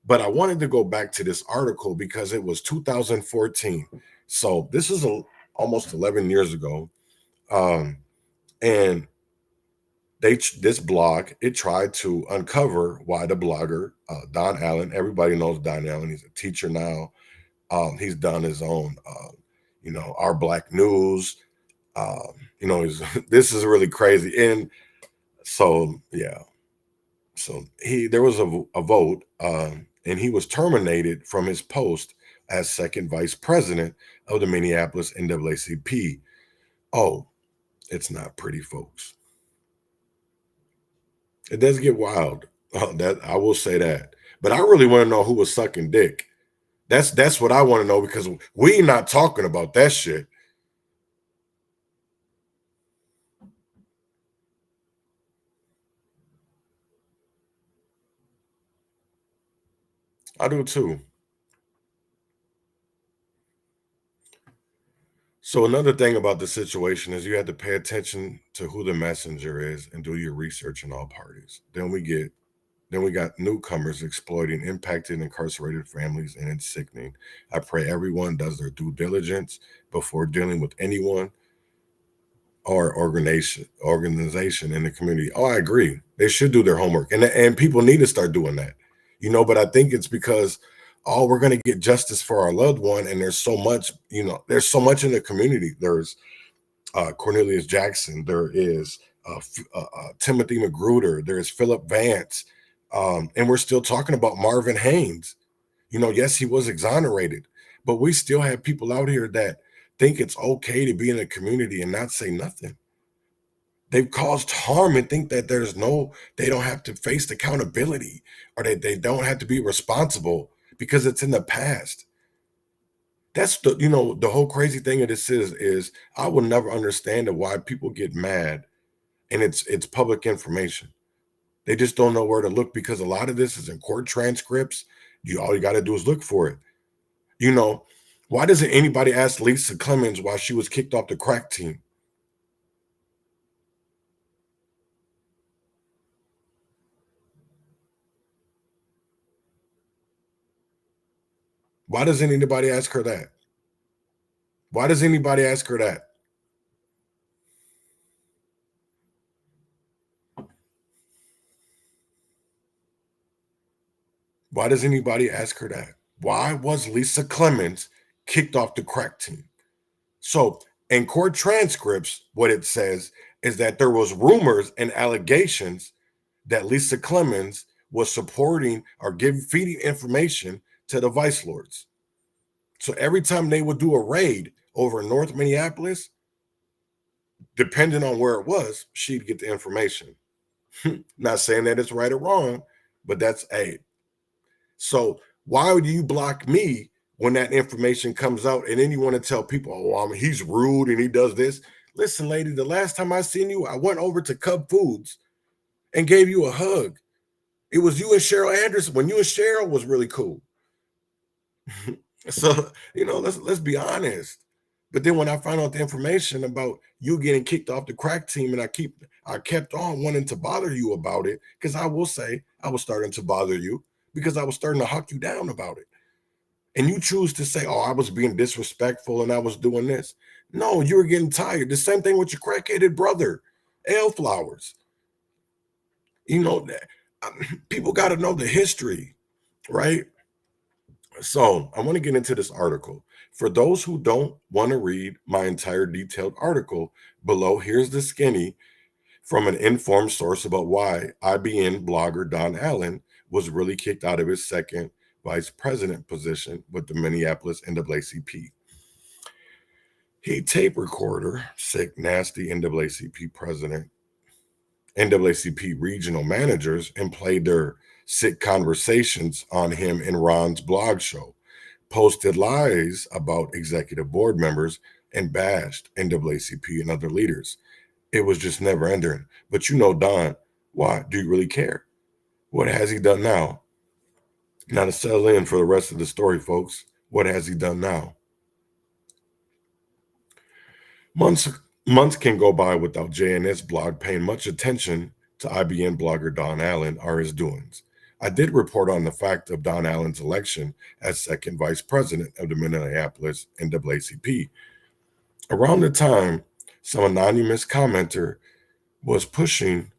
S14: But I wanted to go back to this article because it was 2014. So this is almost 11 years ago. And this blog, it tried to uncover why the blogger, Don Allen, everybody knows Don Allen. He's a teacher now. He's done his own, Our Black News. This is really crazy. And so, yeah. So there was a vote, and he was terminated from his post as second vice president of the Minneapolis NAACP. Oh, it's not pretty, folks. It does get wild. That I will say that. But I really want to know who was sucking dick. That's what I want to know, because we not talking about that shit. I do too. So another thing about the situation is you have to pay attention to who the messenger is and do your research in all parties. Then we got newcomers exploiting impacted, incarcerated families, and it's sickening. I pray everyone does their due diligence before dealing with anyone or organization in the community. Oh, I agree. They should do their homework, and people need to start doing that. But I think it's because we're going to get justice for our loved one, and there's so much, there's so much in the community. There's Cornelius Jackson, there is Timothy Magruder, there is Philip Vance, and we're still talking about Marvin Haynes. Yes, he was exonerated, but we still have people out here that think it's okay to be in a community and not say nothing. They've caused harm and think that they don't have to face accountability, or that they don't have to be responsible because it's in the past. That's the whole crazy thing of this is I will never understand why people get mad, and it's public information. They just don't know where to look, because a lot of this is in court transcripts. All you got to do is look for it. Why doesn't anybody ask Lisa Clemens why she was kicked off the crack team? Why doesn't anybody ask her that? Why does anybody ask her that? Why does anybody ask her that? Why was Lisa Clemens kicked off the crack team? So in court transcripts, what it says is that there was rumors and allegations that Lisa Clemens was supporting or feeding information to the vice lords. So every time they would do a raid over in North Minneapolis, depending on where it was, she'd get the information. Not saying that it's right or wrong, but that's a. So why would you block me when that information comes out and then you want to tell people, oh, he's rude and he does this? Listen, lady, the last time I seen you, I went over to Cub Foods and gave you a hug. It was you and Cheryl Anderson when you and Cheryl was really cool. So, let's be honest. But then when I found out the information about you getting kicked off the crack team, and I kept on wanting to bother you about it, because I will say I was starting to bother you because I was starting to huck you down about it. And you choose to say, oh, I was being disrespectful and I was doing this. No, you were getting tired. The same thing with your crack-headed brother, L Flowers. People got to know the history, right? So I want to get into this article. For those who don't want to read my entire detailed article, below here's the skinny from an informed source about why IBN blogger Don Allen was really kicked out of his second vice president position with the Minneapolis NAACP. He tape recorder, sick, nasty NAACP president, NAACP regional managers, and played their sick conversations on him and Ron's blog show, posted lies about executive board members, and bashed NAACP and other leaders. It was just never ending. But Don, why? Do you really care? What has he done now? Now to settle in for the rest of the story, folks, what has he done now? Months can go by without JNS blog paying much attention to IBN blogger Don Allen or his doings. I did report on the fact of Don Allen's election as second vice president of the Minneapolis NAACP. Around the time, some anonymous commenter was pushing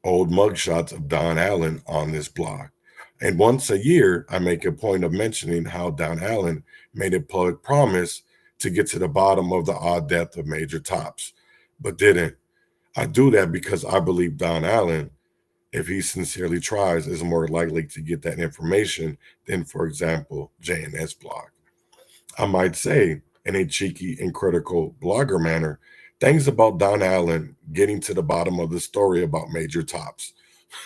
S14: old mugshots of Don Allen on this blog. And once a year, I make a point of mentioning how Don Allen made a public promise to get to the bottom of the odd death of Major Tops, but didn't. I do that because I believe Don Allen, if he sincerely tries, is more likely to get that information than, for example, JNS blog. I might say, in a cheeky and critical blogger manner, things about Don Allen getting to the bottom of the story about Major Tops.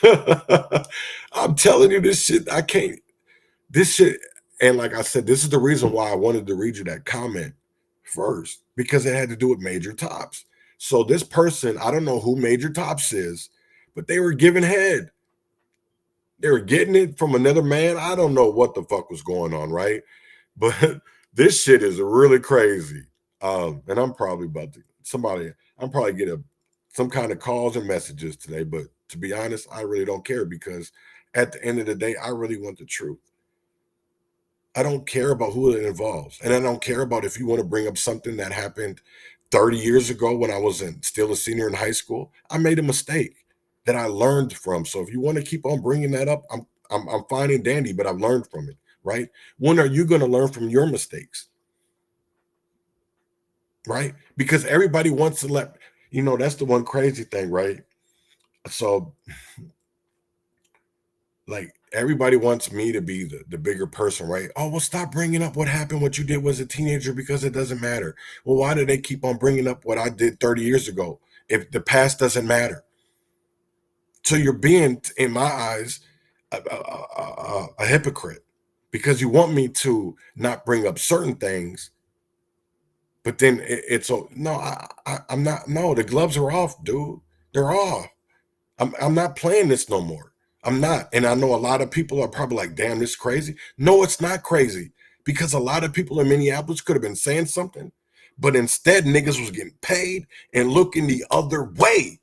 S14: I'm telling you this shit, this shit, and like I said, this is the reason why I wanted to read you that comment first, because it had to do with Major Tops. So this person, I don't know who Major Tops is, but they were giving head. They were getting it from another man. I don't know what the fuck was going on, right? But this shit is really crazy. And I'm probably getting some kind of calls and messages today, but to be honest, I really don't care, because at the end of the day, I really want the truth. I don't care about who it involves. And I don't care about if you want to bring up something that happened 30 years ago when I was still a senior in high school. I made a mistake that I learned from. So if you want to keep on bringing that up, I'm fine and dandy, but I've learned from it, right? When are you going to learn from your mistakes? Right? Because everybody wants to that's the one crazy thing, right? So like everybody wants me to be the bigger person, right? Oh, well, stop bringing up what happened, what you did was a teenager, because it doesn't matter. Well, why do they keep on bringing up what I did 30 years ago if the past doesn't matter? So you're being, in my eyes, a hypocrite, because you want me to not bring up certain things, but then I'm not. No, the gloves are off, dude. They're off. I'm not playing this no more. I'm not. And I know a lot of people are probably like, damn, this is crazy. No, it's not crazy, because a lot of people in Minneapolis could have been saying something, but instead niggas was getting paid and looking the other way.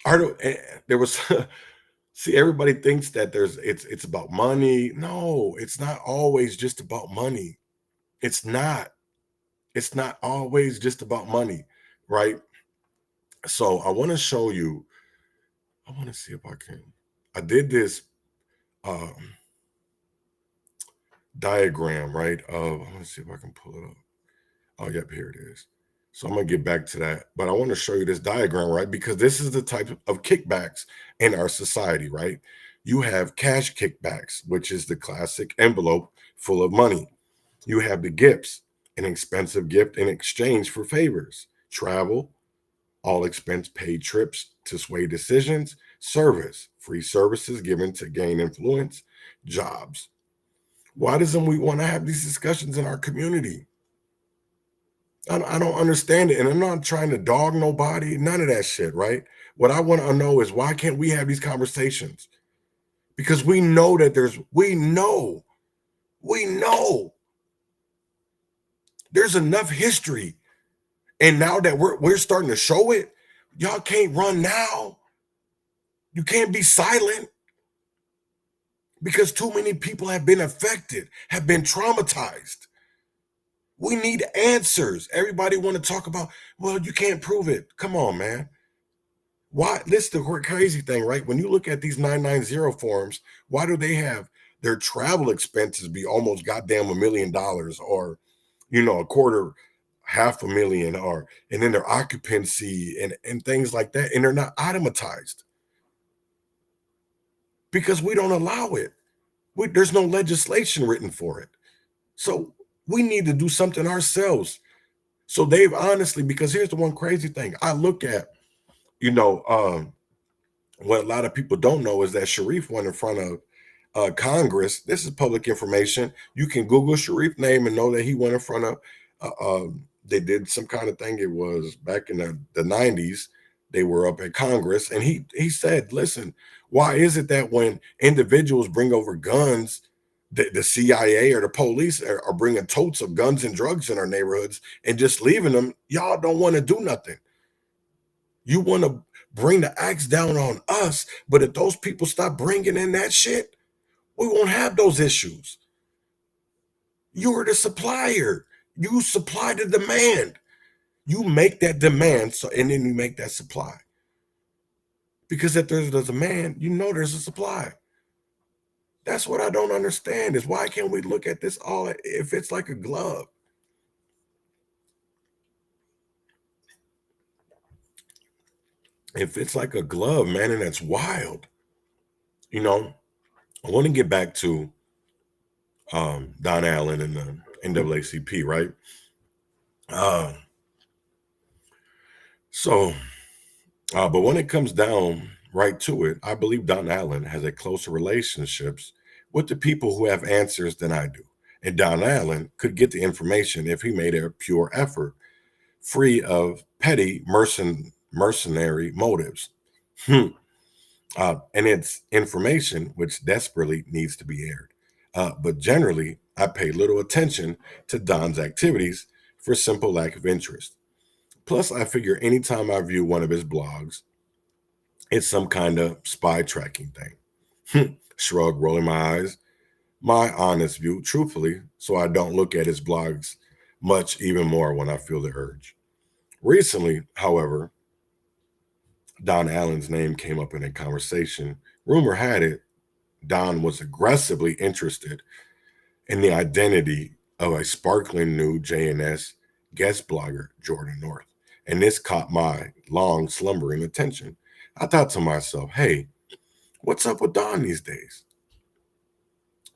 S14: There was, see, everybody thinks that it's about money. No, it's not always just about money. It's not always just about money, right? So I want to show you, I want to see if I can. I did this diagram, right? I want to see if I can pull it up. Oh, yep, here it is. So I'm going to get back to that. But I want to show you this diagram, right? Because this is the type of kickbacks in our society, right? You have cash kickbacks, which is the classic envelope full of money. You have the gifts, an expensive gift in exchange for favors, travel, all expense paid trips to sway decisions, service, free services given to gain influence, jobs. Why doesn't we want to have these discussions in our community? I don't understand it. And I'm not trying to dog nobody, none of that shit, right? What I want to know is why can't we have these conversations? Because we know that we know there's enough history. And now that we're starting to show it, y'all can't run now. You can't be silent because too many people have been affected, have been traumatized. We need answers. Everybody want to talk about, well, you can't prove it. Come on, man. Why? This is the crazy thing, right? When you look at these 990 forms, why do they have their travel expenses be almost goddamn $1 million or, a quarter, $500,000 and then their occupancy and things like that. And they're not automatized because we don't allow it. There's no legislation written for it. So we need to do something ourselves. So they've honestly, because here's the one crazy thing. I look at, what a lot of people don't know is that Sharif went in front of Congress. This is public information. You can Google Sharif's name and know that he went in front of, they did some kind of thing. It was back in the 90s. They were up at Congress and he said, listen, why is it that when individuals bring over guns, the CIA or the police are bringing totes of guns and drugs in our neighborhoods and just leaving them? Y'all don't want to do nothing. You want to bring the axe down on us, but if those people stop bringing in that shit, we won't have those issues. You're the supplier. You supply the demand. You make that demand, and then you make that supply. Because if there's a demand, there's a supply. That's what I don't understand is why can't we look at this all if it's like a glove? If it's like a glove, man, and that's wild. I want to get back to Don Allen and the NAACP, right? But when it comes down right to it, I believe Don Allen has a closer relationships with the people who have answers than I do. And Don Allen could get the information if he made a pure effort, free of petty mercenary motives. And it's information which desperately needs to be aired. But generally, I pay little attention to Don's activities for simple lack of interest. Plus, I figure anytime I view one of his blogs, it's some kind of spy tracking thing. Shrug, rolling my eyes. My honest view, truthfully, so I don't look at his blogs much even more when I feel the urge. Recently, however, Don Allen's name came up in a conversation. Rumor had it, Don was aggressively interested in the identity of a sparkling new JNS guest blogger, Jordan North. And this caught my long slumbering attention. I thought to myself, hey, what's up with Don these days?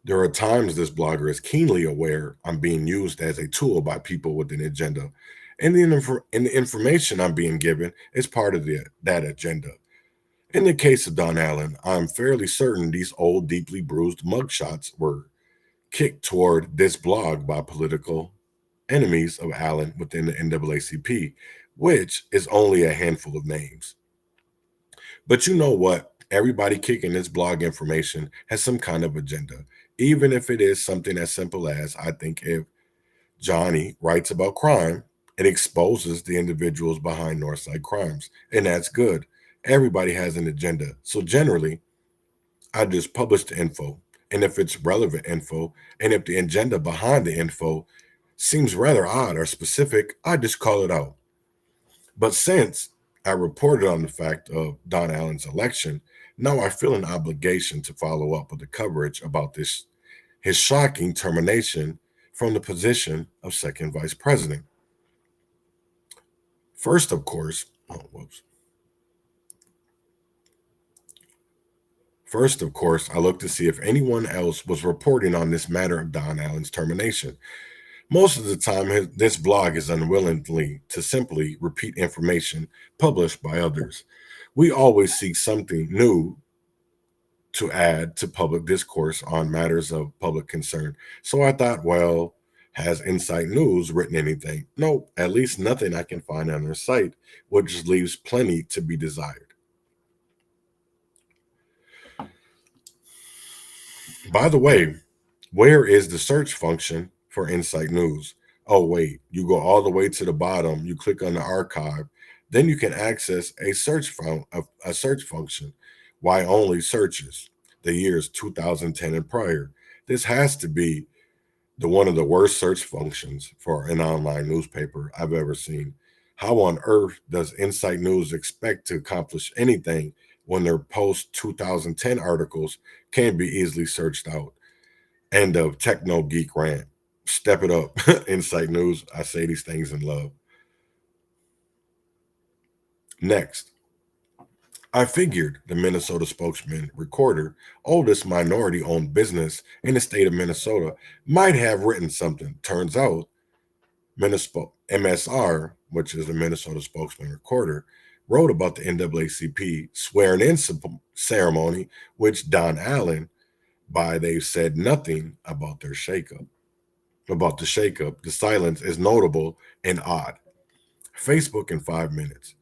S14: There are times this blogger is keenly aware I'm being used as a tool by people with an agenda. And the information I'm being given is part of that agenda. In the case of Don Allen, I'm fairly certain these old, deeply bruised mugshots were kicked toward this blog by political enemies of Allen within the NAACP, which is only a handful of names. But you know what? Everybody kicking this blog information has some kind of agenda, even if it is something as simple as, I think if Johnny writes about crime, it exposes the individuals behind Northside crimes, and that's good. Everybody has an agenda. So generally, I just publish the info, and if it's relevant info, and if the agenda behind the info seems rather odd or specific, I just call it out. But since I reported on the fact of Don Allen's election, now I feel an obligation to follow up with the coverage about his shocking termination from the position of second vice president. First, of course, First, of course, I looked to see if anyone else was reporting on this matter of Don Allen's termination. Most of the time, this blog is unwillingly to simply repeat information published by others. We always seek something new to add to public discourse on matters of public concern. So I thought, well, has Insight News written anything? Nope, at least nothing I can find on their site, which leaves plenty to be desired. By the way, where is the search function for Insight News? Oh, wait, you go all the way to the bottom, you click on the archive, then you can access a search function. Why only searches? The years 2010 and prior. This has to be one of the worst search functions for an online newspaper I've ever seen. How on earth does Insight News expect to accomplish anything when their post-2010 articles can be easily searched out? End of Techno Geek rant. Step it up, Insight News. I say these things in love. Next, I figured the Minnesota Spokesman Recorder, oldest minority-owned business in the state of Minnesota, might have written something. Turns out, MSR, which is the Minnesota Spokesman Recorder, wrote about the NAACP swearing-in ceremony, which Don Allen, they've said nothing about their shakeup. About the shakeup, the silence is notable and odd. Facebook in 5 minutes.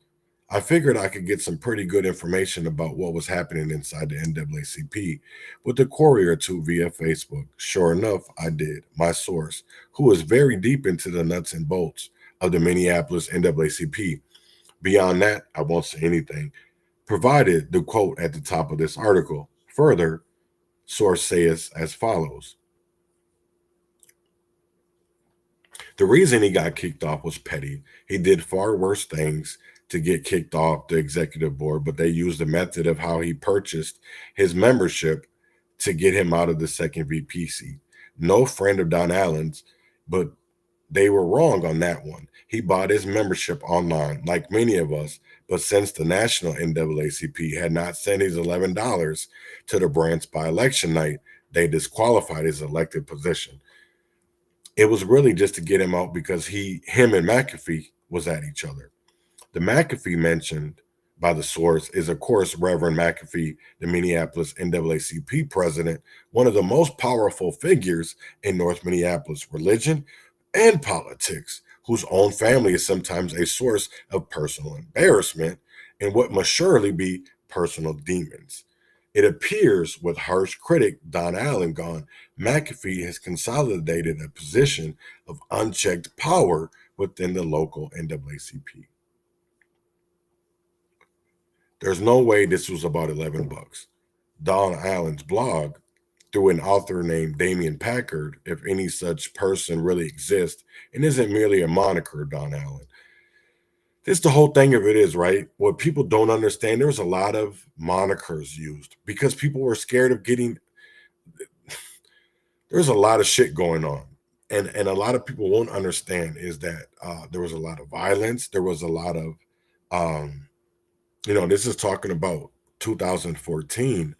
S14: I figured I could get some pretty good information about what was happening inside the NAACP with a query or two via Facebook. Sure enough, I did. My source, who is very deep into the nuts and bolts of the Minneapolis NAACP. Beyond that, I won't say anything. Provided the quote at the top of this article. Further, source says as follows. The reason he got kicked off was petty. He did far worse things to get kicked off the executive board, but they used the method of how he purchased his membership to get him out of the second VP seat. No friend of Don Allen's, but they were wrong on that one. He bought his membership online, like many of us, but since the national NAACP had not sent his $11 to the branch by election night, they disqualified his elected position. It was really just to get him out because him and McAfee was at each other. The McAfee mentioned by the source is, of course, Reverend McAfee, the Minneapolis NAACP president, one of the most powerful figures in North Minneapolis religion and politics, whose own family is sometimes a source of personal embarrassment and what must surely be personal demons. It appears with harsh critic Don Allen gone, McAfee has consolidated a position of unchecked power within the local NAACP. There's no way this was about $11. Don Allen's blog, through an author named Damian Packard, if any such person really exists, and isn't merely a moniker, Don Allen. This the whole thing of it is, right? What people don't understand, there's a lot of monikers used because people were scared of getting, there's a lot of shit going on. And a lot of people won't understand is that there was a lot of violence. There was a lot of, this is talking about 2014.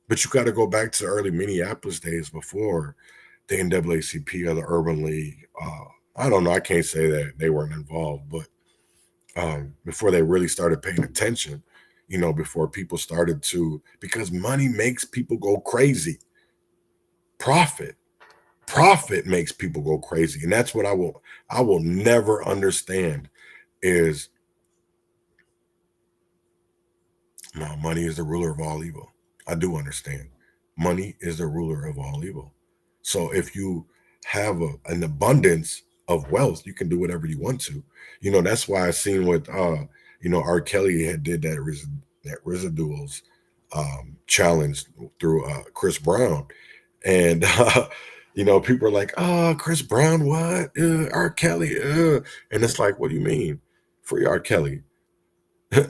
S14: But you got to go back to the early Minneapolis days before the NAACP or the Urban League. I don't know. I can't say that they weren't involved, but before they really started paying attention, before people started to, because money makes people go crazy. Profit makes people go crazy. And that's what I will never understand is, no, money is the ruler of all evil. I do understand. Money is the ruler of all evil. So if you have an abundance of wealth, you can do whatever you want to. That's why I seen what R. Kelly had did that residuals challenge through Chris Brown. And people are like, oh, Chris Brown, what? R. Kelly, And it's like, what do you mean? Free R. Kelly.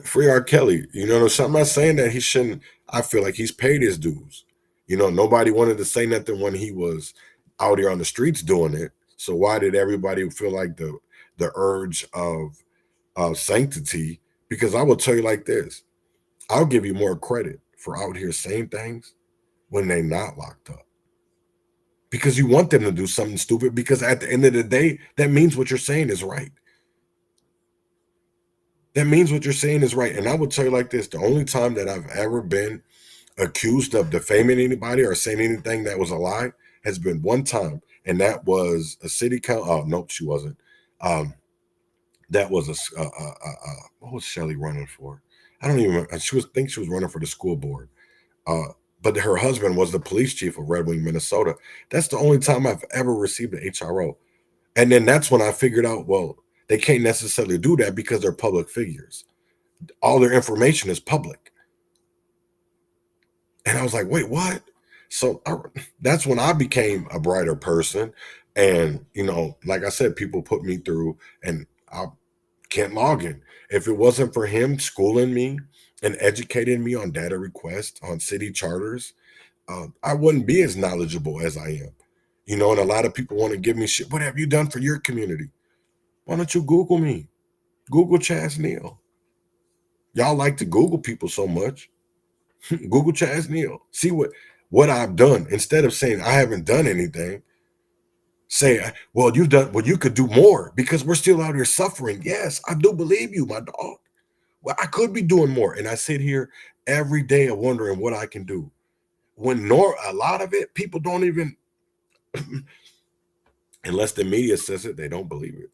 S14: Free R. Kelly. So I'm not saying that he shouldn't. I feel like he's paid his dues. Nobody wanted to say nothing when he was out here on the streets doing it. So why did everybody feel like the urge of sanctity? Because I will tell you like this, I'll give you more credit for out here saying things when they're not locked up. Because you want them to do something stupid, because at the end of the day, that means what you're saying is right. That means what you're saying is right. And I would tell you like this, the only time that I've ever been accused of defaming anybody or saying anything that was a lie has been one time. And that was a city council. Oh, nope, she wasn't. That was what was Shelly running for? I don't even remember. She was running for the school board. But her husband was the police chief of Red Wing, Minnesota. That's the only time I've ever received an HRO. And then that's when I figured out, well, they can't necessarily do that because they're public figures. All their information is public. And I was like, wait, what? So that's when I became a brighter person. And, you know, like I said, people put me through, and I can't log in. If it wasn't for him schooling me and educating me on data requests, on city charters, I wouldn't be as knowledgeable as I am. You know, and a lot of people want to give me shit. What have you done for your community? Why don't you Google me? Google Chaz Neal. Y'all like to Google people so much. Google Chaz Neal. See what I've done. Instead of saying I haven't done anything, say, well, you've done, well, you could do more, because we're still out here suffering. Yes, I do believe you, my dog. Well, I could be doing more. And I sit here every day wondering what I can do. When a lot of it, people don't even, unless the media says it, they don't believe it.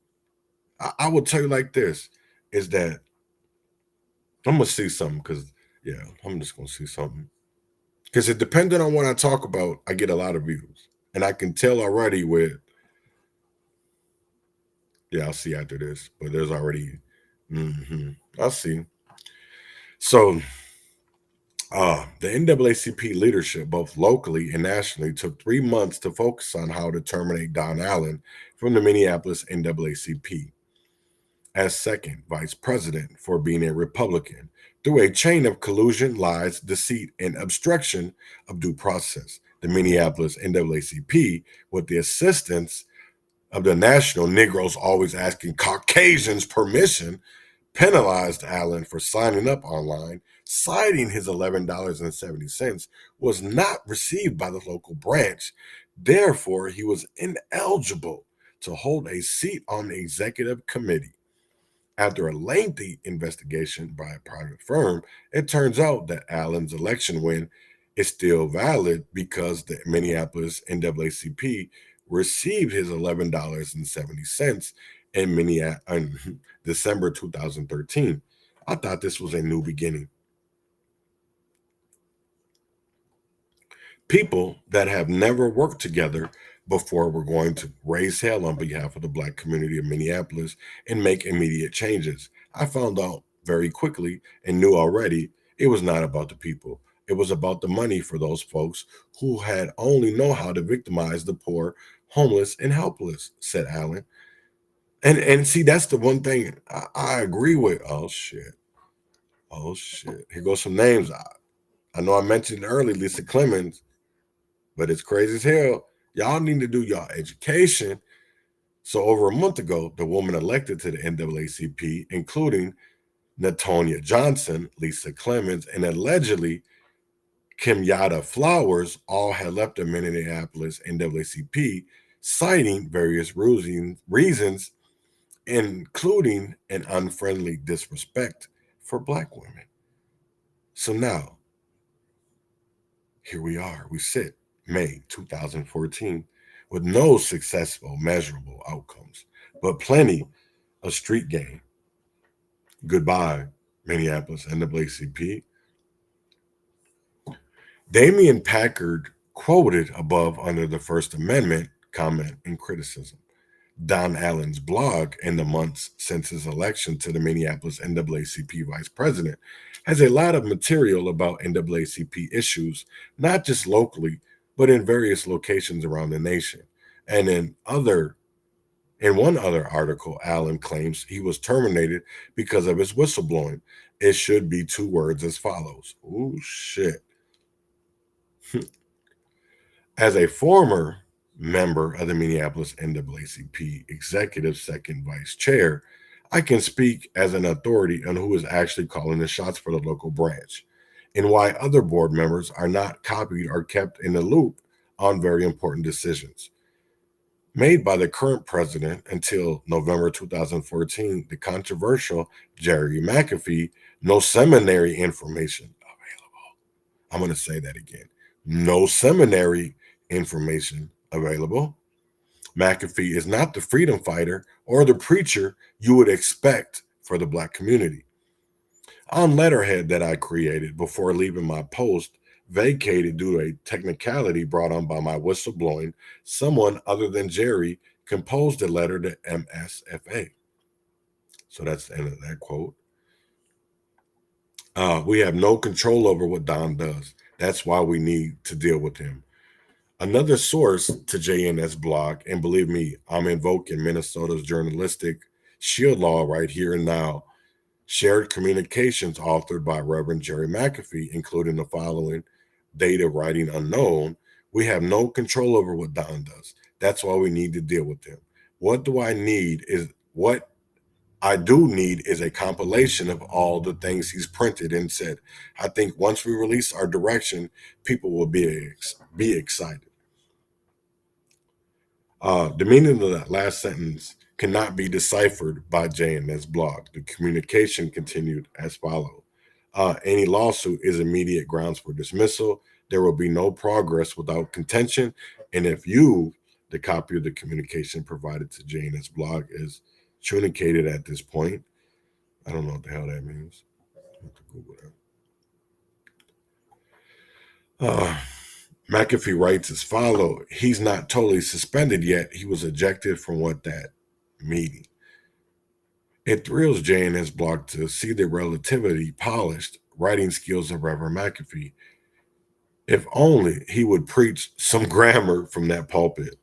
S14: I will tell you like this, is that I'm going to see something, because, yeah, I'm just going to see something. Because it depending on what I talk about, I get a lot of views. And I can tell already with, yeah, I'll see after this, but there's already, I'll see. So the NAACP leadership, both locally and nationally, took 3 months to focus on how to terminate Don Allen from the Minneapolis NAACP as second vice president for being a Republican through a chain of collusion, lies, deceit, and obstruction of due process. The Minneapolis NAACP, with the assistance of the National Negroes Always Asking Caucasians Permission, penalized Allen for signing up online, citing his $11.70 was not received by the local branch. Therefore, he was ineligible to hold a seat on the executive committee. After a lengthy investigation by a private firm, it turns out that Allen's election win is still valid because the Minneapolis NAACP received his $11.70 in December 2013. I thought this was a new beginning. People that have never worked together before were going to raise hell on behalf of the Black community of Minneapolis and make immediate changes. I found out very quickly and knew already it was not about the people. It was about the money for those folks who had only know how to victimize the poor, homeless, and helpless, said Allen. And see, that's the one thing I agree with. Oh, shit. Here goes some names. I know I mentioned earlier, Lisa Clemens, but it's crazy as hell. Y'all need to do y'all education. So over a month ago, the woman elected to the NAACP, including Natonia Johnson, Lisa Clemens, and allegedly Kimyada Flowers, all had left the Minneapolis NAACP, citing various reasons, including an unfriendly disrespect for Black women. So now, here we are. We sit May 2014 with no successful measurable outcomes, but plenty of street game. Goodbye, Minneapolis NAACP. Damian Packard quoted above under the First Amendment comment and criticism. Don Allen's blog in the months since his election to the Minneapolis NAACP vice president has a lot of material about NAACP issues, not just locally, but in various locations around the nation. And in one other article, Allen claims he was terminated because of his whistleblowing. It should be 2 words as follows. Oh, shit. As a former member of the Minneapolis NAACP executive second vice chair, I can speak as an authority on who is actually calling the shots for the local branch. and why other board members are not copied or kept in the loop on very important decisions made by the current president until November 2014, the controversial Jerry McAfee, no seminary information available. I'm going to say that again. No seminary information available. McAfee is not the freedom fighter or the preacher you would expect for the Black community. On letterhead that I created before leaving my post, vacated due to a technicality brought on by my whistleblowing, someone other than Jerry composed a letter to MSFA. So that's the end of that quote. We have no control over what Don does. That's why we need to deal with him. Another source to JNS blog, and believe me, I'm invoking Minnesota's journalistic shield law right here and now, shared communications authored by Reverend Jerry McAfee, including the following: data writing unknown. We have no control over what Don does. That's why we need to deal with him. What I do need is a compilation of all the things he's printed and said. I think once we release our direction, people will be excited. The meaning of that last sentence cannot be deciphered by JNS blog. The communication continued as follows. Any lawsuit is immediate grounds for dismissal. There will be no progress without contention. And if the copy of the communication provided to JNS blog is truncated at this point, I don't know what the hell that means. I have to Google that. McAfee writes as follows: he's not totally suspended yet. He was ejected from that meeting. It thrills JNS blog to see the relatively polished writing skills of Reverend McAfee. If only he would preach some grammar from that pulpit.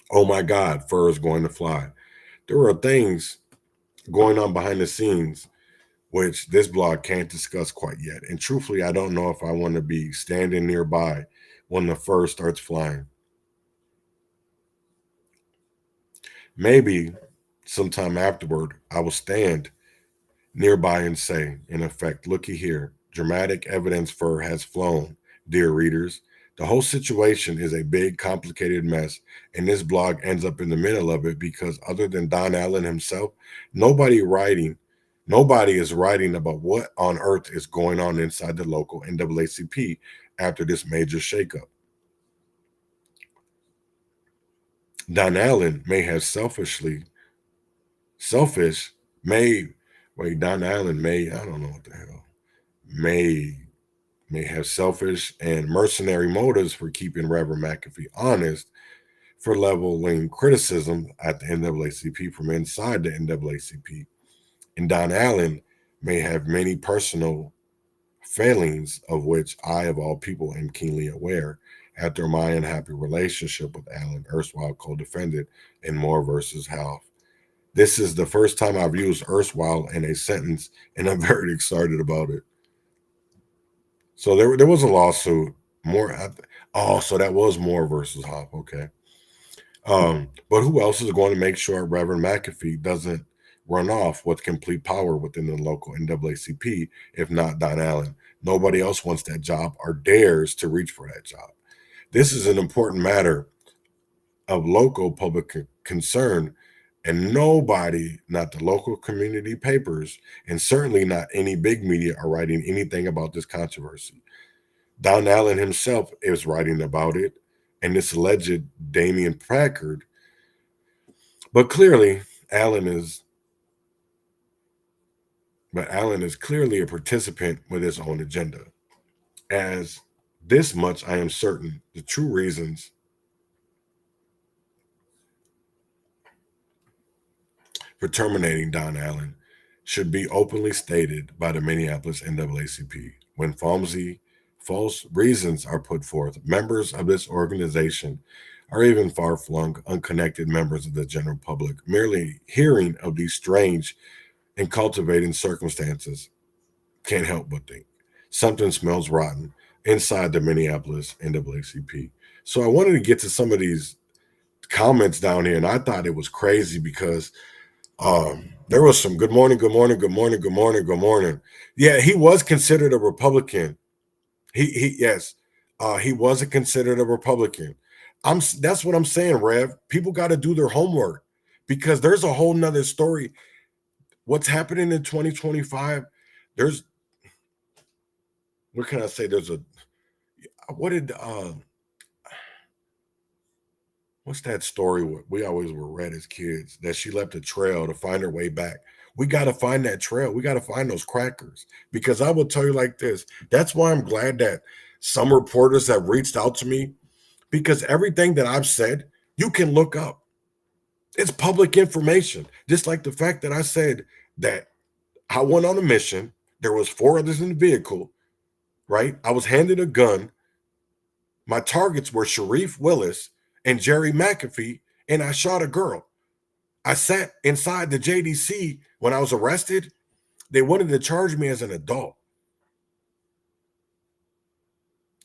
S14: Oh my God, fur is going to fly. There are things going on behind the scenes which this blog can't discuss quite yet. And truthfully, I don't know if I want to be standing nearby when the fur starts flying. Maybe sometime afterward, I will stand nearby and say, in effect, looky here, dramatic evidence fur has flown, dear readers. The whole situation is a big, complicated mess, and this blog ends up in the middle of it because other than Don Allen himself, nobody is writing about what on earth is going on inside the local NAACP after this major shakeup. Don Allen may have may have selfish and mercenary motives for keeping Reverend McAfee honest, for leveling criticism at the NAACP from inside the NAACP. And Don Allen may have many personal failings of which I, of all people, am keenly aware after my unhappy relationship with Allen, erstwhile co-defendant in Moore versus Half. This is the first time I've used erstwhile in a sentence, and I'm very excited about it. So there was a lawsuit. So that was Moore versus Hop. Okay. But who else is going to make sure Reverend McAfee doesn't run off with complete power within the local NAACP, if not Don Allen? Nobody else wants that job or dares to reach for that job. This is an important matter of local public concern, and nobody, not the local community papers, and certainly not any big media, are writing anything about this controversy. Don Allen himself is writing about it, and this alleged Damian Packard. But Allen is clearly a participant with his own agenda. As this much I am certain, the true reasons for terminating Don Allen should be openly stated by the Minneapolis NAACP. When false reasons are put forth, members of this organization or even far-flung, unconnected members of the general public merely hearing of these strange and cultivating circumstances can't help but think something smells rotten inside the Minneapolis NAACP. So I wanted to get to some of these comments down here, and I thought it was crazy because There was some good morning, good morning, good morning, good morning, good morning. Yeah, he was considered a Republican. Yes, he wasn't considered a Republican. That's what I'm saying, Rev. People got to do their homework because there's a whole nother story. What's happening in 2025? What can I say? What's that story we always were read as kids, that she left a trail to find her way back? We got to find that trail. We got to find those crackers, because I will tell you like this. That's why I'm glad that some reporters have reached out to me, because everything that I've said, you can look up. It's public information. Just like the fact that I said that I went on a mission. There was 4 others in the vehicle, right? I was handed a gun. My targets were Sharif Willis and Jerry McAfee, and I shot a girl. I sat inside the JDC when I was arrested. They wanted to charge me as an adult.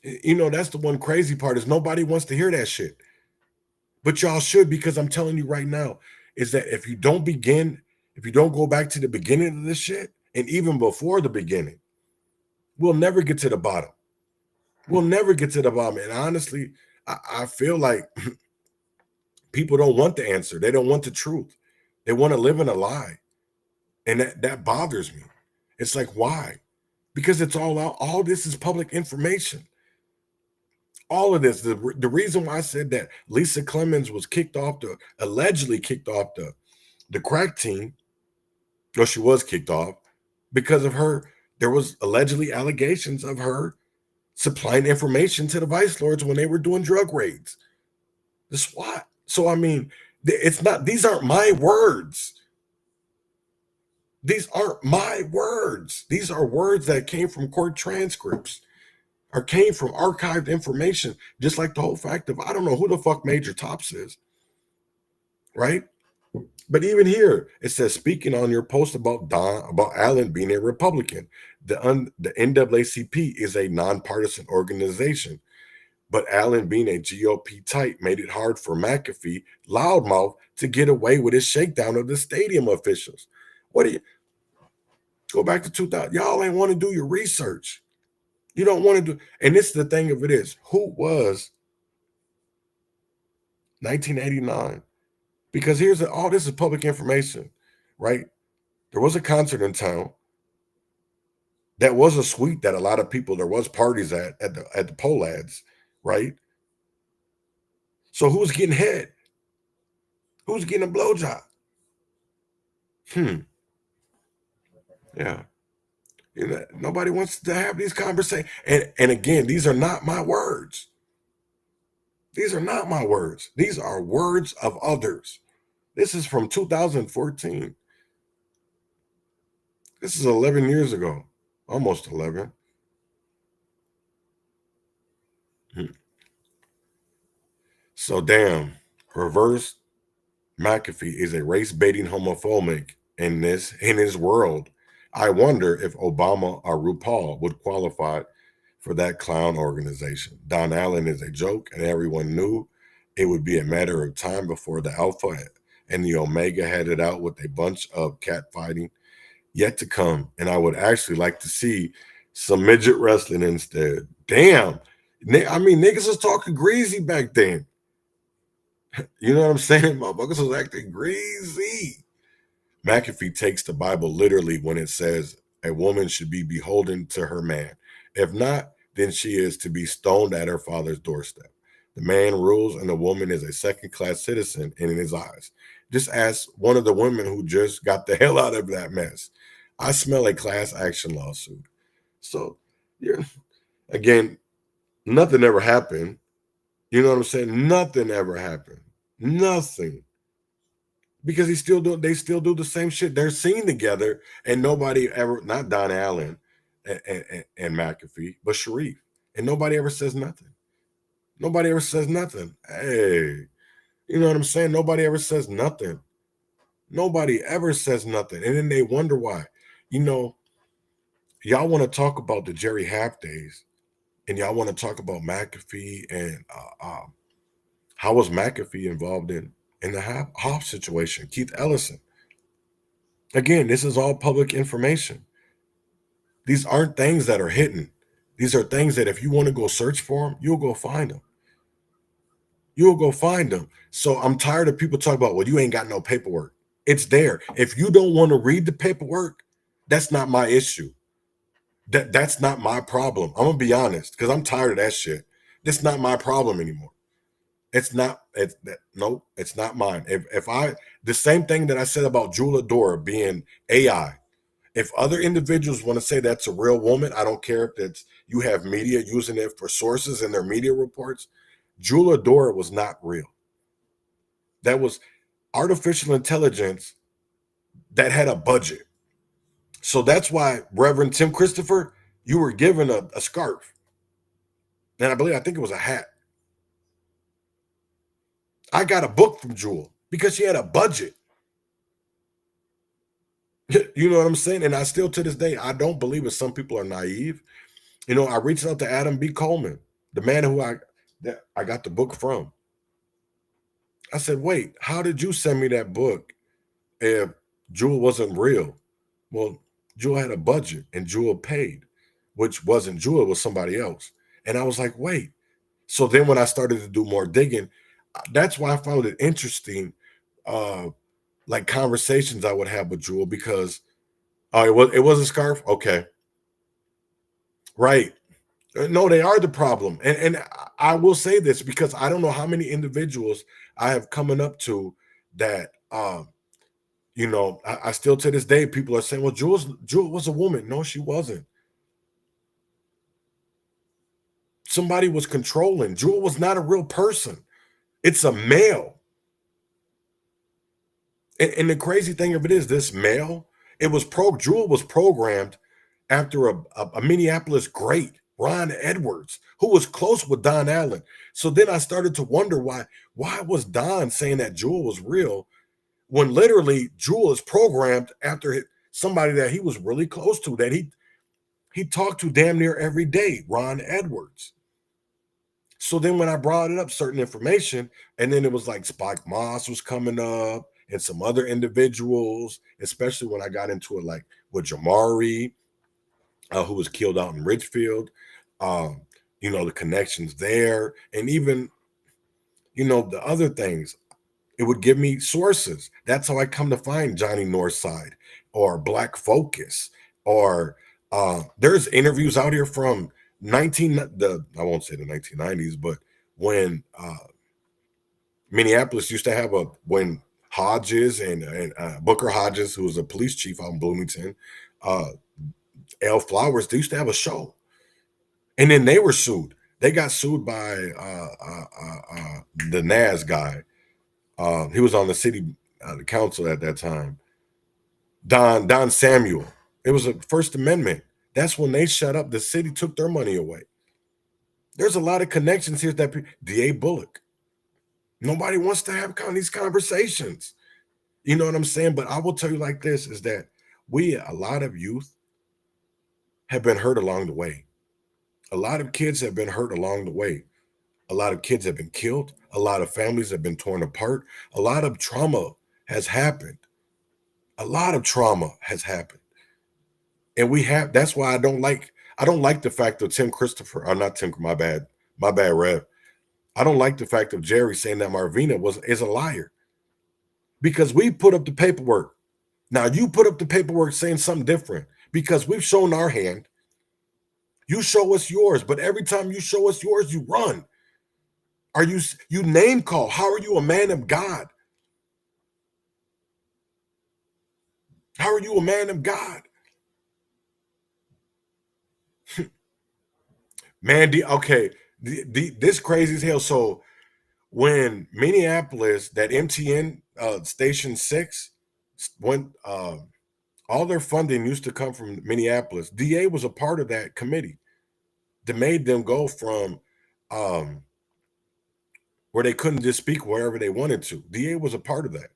S14: You know, that's the one crazy part, is nobody wants to hear that shit. But y'all should, because I'm telling you right now, is that if you don't go back to the beginning of this shit, and even before the beginning, we'll never get to the bottom. We'll never get to the bottom. And honestly, I feel like people don't want the answer. They don't want the truth. They want to live in a lie. And that bothers me. It's like, why? Because it's all this is public information. All of this, the reason why I said that Lisa Clemens was allegedly kicked off the crack team, or she was kicked off, because of her, there was allegedly allegations of her supplying information to the vice lords when they were doing drug raids. The SWAT. So, I mean, these aren't my words. These aren't my words. These are words that came from court transcripts or came from archived information, just like the whole fact of, I don't know who the fuck Major Tops is, right? But even here, it says, speaking on your post about Allen being a Republican, the NAACP is a nonpartisan organization, but Allen being a GOP type made it hard for McAfee, loudmouth, to get away with his shakedown of the stadium officials. What do you go back to 2000? Y'all ain't want to do your research. You don't want to do, and this is the thing of it is, who was 1989? Because all this is public information, right? There was a concert in town. That was a suite that a lot of people, there was parties at the poll ads, right? So who's getting head? Who's getting a blowjob? Yeah. You know, nobody wants to have these conversations. And again, these are not my words. These are not my words. These are words of others. This is from 2014. This is 11 years ago, almost 11. So damn, reverse McAfee is a race-baiting homophobic in his world. I wonder if Obama or RuPaul would qualify for that clown organization. Don Allen is a joke, and everyone knew it would be a matter of time before the Alpha and the Omega had it out with a bunch of catfighting yet to come. And I would actually like to see some midget wrestling instead. Damn. I mean, niggas was talking greasy back then. You know what I'm saying? Motherfuckers was acting greasy. McAfee takes the Bible literally when it says a woman should be beholden to her man. If not, then she is to be stoned at her father's doorstep. The man rules and the woman is a second-class citizen in his eyes. Just ask one of the women who just got the hell out of that mess. I smell a class action lawsuit. So, again, nothing ever happened. You know what I'm saying? Nothing ever happened. Nothing. Because they still do the same shit. They're seen together, and nobody ever, not Don Allen and McAfee, but Sharif. And nobody ever says nothing. Nobody ever says nothing. Hey, you know what I'm saying? Nobody ever says nothing. Nobody ever says nothing. And then they wonder why. You know, y'all want to talk about the Jerry Half days, and y'all want to talk about McAfee and how was McAfee involved in the Hoff situation? Keith Ellison. Again, this is all public information. These aren't things that are hidden. These are things that if you want to go search for them, you'll go find them. You'll go find them. So I'm tired of people talking about, well, you ain't got no paperwork. It's there. If you don't want to read the paperwork, that's not my issue. That's not my problem. I'm gonna be honest, because I'm tired of that shit. That's not my problem anymore. It's not. Nope. It's not mine. If the same thing that I said about Jewel Adora being AI. If other individuals want to say that's a real woman, I don't care if it's you have media using it for sources in their media reports. Jewel Adora was not real. That was artificial intelligence that had a budget. So that's why Reverend Tim Christopher, you were given a scarf. And I think it was a hat. I got a book from Jewel because she had a budget. You know what I'm saying? And I still, to this day, I don't believe it. Some people are naive. You know, I reached out to Adam B. Coleman, the man who I got the book from. I said, wait, how did you send me that book if Jewel wasn't real? Well, Jewel had a budget and Jewel paid, which wasn't Jewel, it was somebody else. And I was like, wait. So then when I started to do more digging, that's why I found it interesting, like conversations I would have with Jewel, because it was a scarf. Okay. Right. No, they are the problem. And I will say this because I don't know how many individuals I have coming up to that, you know, I still to this day, people are saying, well, Jewel was a woman. No, she wasn't. Somebody was controlling. Jewel was not a real person. It's a male. And the crazy thing of it is this male, Jewel was programmed after a Minneapolis great, Ron Edwards, who was close with Don Allen. So then I started to wonder why was Don saying that Jewel was real when literally Jewel is programmed after somebody that he was really close to, that he talked to damn near every day, Ron Edwards. So then when I brought it up, certain information, and then it was like Spike Moss was coming up and some other individuals, especially when I got into it like with Jamari, who was killed out in Richfield, you know, the connections there, and even, you know, the other things, it would give me sources. That's how I come to find Johnny Northside or Black Focus, or there's interviews out here from I won't say the 1990s, but when Minneapolis used to have when Hodges and Booker Hodges, who was a police chief out in Bloomington, L. Flowers, they used to have a show. And then they were sued. They got sued by the NAS guy. He was on the city the council at that time. Don Samuel. It was a First Amendment. That's when they shut up. The city took their money away. There's a lot of connections here that D.A. Bullock. Nobody wants to have these conversations. You know what I'm saying? But I will tell you like this, is that a lot of youth have been hurt along the way. A lot of kids have been hurt along the way. A lot of kids have been killed. A lot of families have been torn apart. A lot of trauma has happened. A lot of trauma has happened. And that's why I don't like the fact of Tim Christopher, or not Tim, my bad, Rev. I don't like the fact of Jerry saying that Marvina is a liar. Because we put up the paperwork. Now you put up the paperwork saying something different, because we've shown our hand. You show us yours, but every time you show us yours, you run. You name call. How are you a man of God? How are you a man of God? Man, this crazy as hell. So when Minneapolis, that MTN Station 6 went, all their funding used to come from Minneapolis. DA was a part of that committee that made them go from where they couldn't just speak wherever they wanted to. DA was a part of that.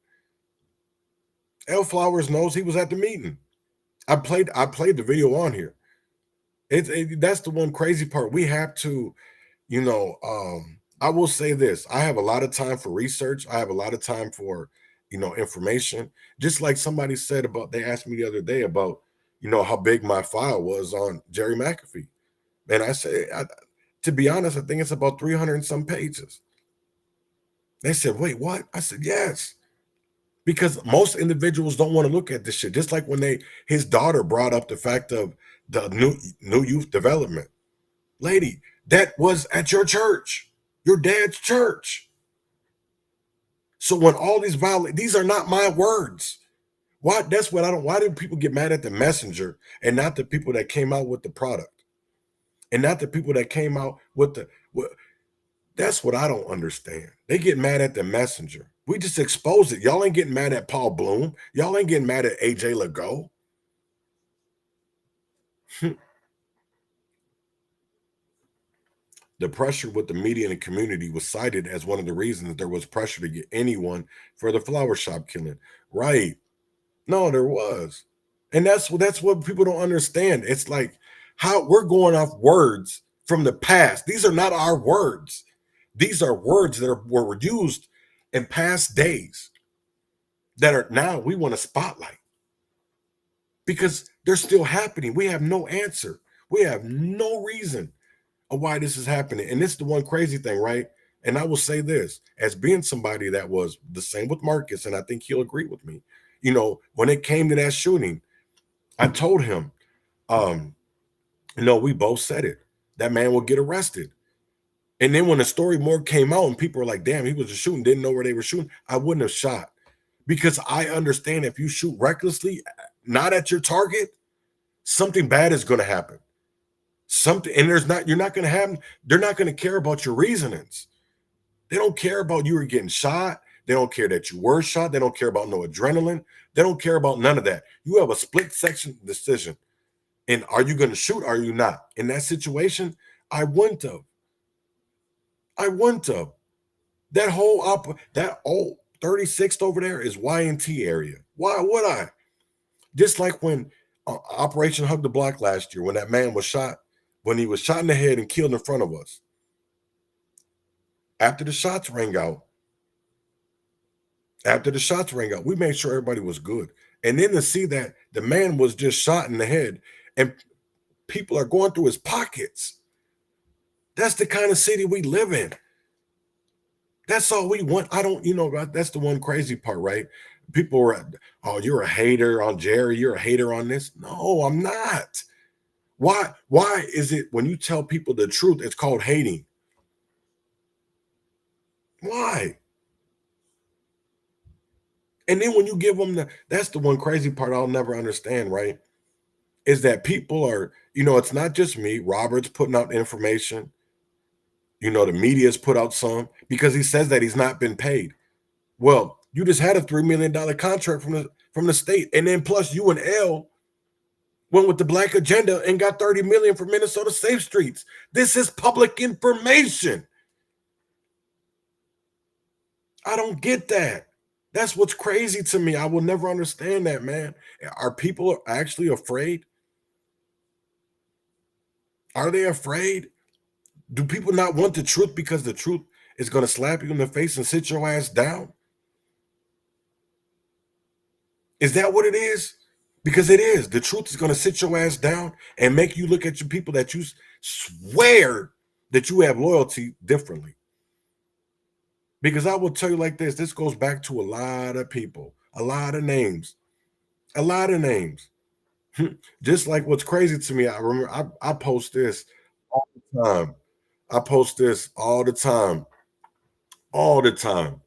S14: L. Flowers knows, he was at the meeting. I played the video on here. That's the one crazy part. We have to, you know, I will say this. I have a lot of time for research. I have a lot of time for information. Just like somebody said about, they asked me the other day about, how big my file was on Jerry McAfee. And I said, to be honest, I think it's about 300 and some pages. They said, wait, what? I said, yes. Because most individuals don't want to look at this shit. Just like when his daughter brought up the fact of the new youth development. Lady, that was at your church, your dad's church. So when all these are not my words. Why? That's what I don't. Why do people get mad at the messenger and not the people that came out with the product, and not the people that came out with that's what I don't understand. They get mad at the messenger. We just expose it. Y'all ain't getting mad at Paul Bloom. Y'all ain't getting mad at AJ Legault. The pressure with the media and the community was cited as one of the reasons there was pressure to get anyone for the flower shop killing. Right. No, there was. And that's what people don't understand. It's like how we're going off words from the past. These are not our words. These are words that were used in past days that are now we want to spotlight because they're still happening. We have no answer. We have no reason of why this is happening. And this is the one crazy thing, right? And I will say this, as being somebody that was the same with Marcus, and I think he'll agree with me, when it came to that shooting, I told him, we both said it. That man will get arrested. And then when the story more came out and people were like, damn, he was just shooting, didn't know where they were shooting, I wouldn't have shot. Because I understand if you shoot recklessly, not at your target, something bad is going to happen. They're not going to care about your reasonings. They don't care about you were getting shot. They don't care that you were shot. They don't care about no adrenaline. They don't care about none of that. You have a split second decision. And are you going to shoot? Or are you not? In that situation, I wouldn't have. That old 36th over there is Y&T area. Why would I? Just like when Operation Hug the Block last year, when that man was shot, when he was shot in the head and killed in front of us. After the shots rang out, we made sure everybody was good. And then to see that the man was just shot in the head and people are going through his pockets. That's the kind of city we live in. That's all we want. That's the one crazy part, right? People are, oh, you're a hater on Jerry. You're a hater on this. No, I'm not. Why is it when you tell people the truth, it's called hating? Why? And then when you give them that's the one crazy part I'll never understand, right? Is that people are, it's not just me. Robert's putting out information. The media's put out some because he says that he's not been paid. Well, you just had a $3 million contract from the state. And then plus you and L went with the black agenda and got $30 million for Minnesota Safe Streets. This is public information. I don't get that. That's what's crazy to me. I will never understand that, man. Are people actually afraid? Are they afraid? Do people not want the truth because the truth is going to slap you in the face and sit your ass down? Is that what it is? Because it is. The truth is going to sit your ass down and make you look at your people that you swear that you have loyalty differently. Because I will tell you like this goes back to a lot of people, a lot of names. Just like what's crazy to me, I remember I post this all the time. I post this all the time. All the time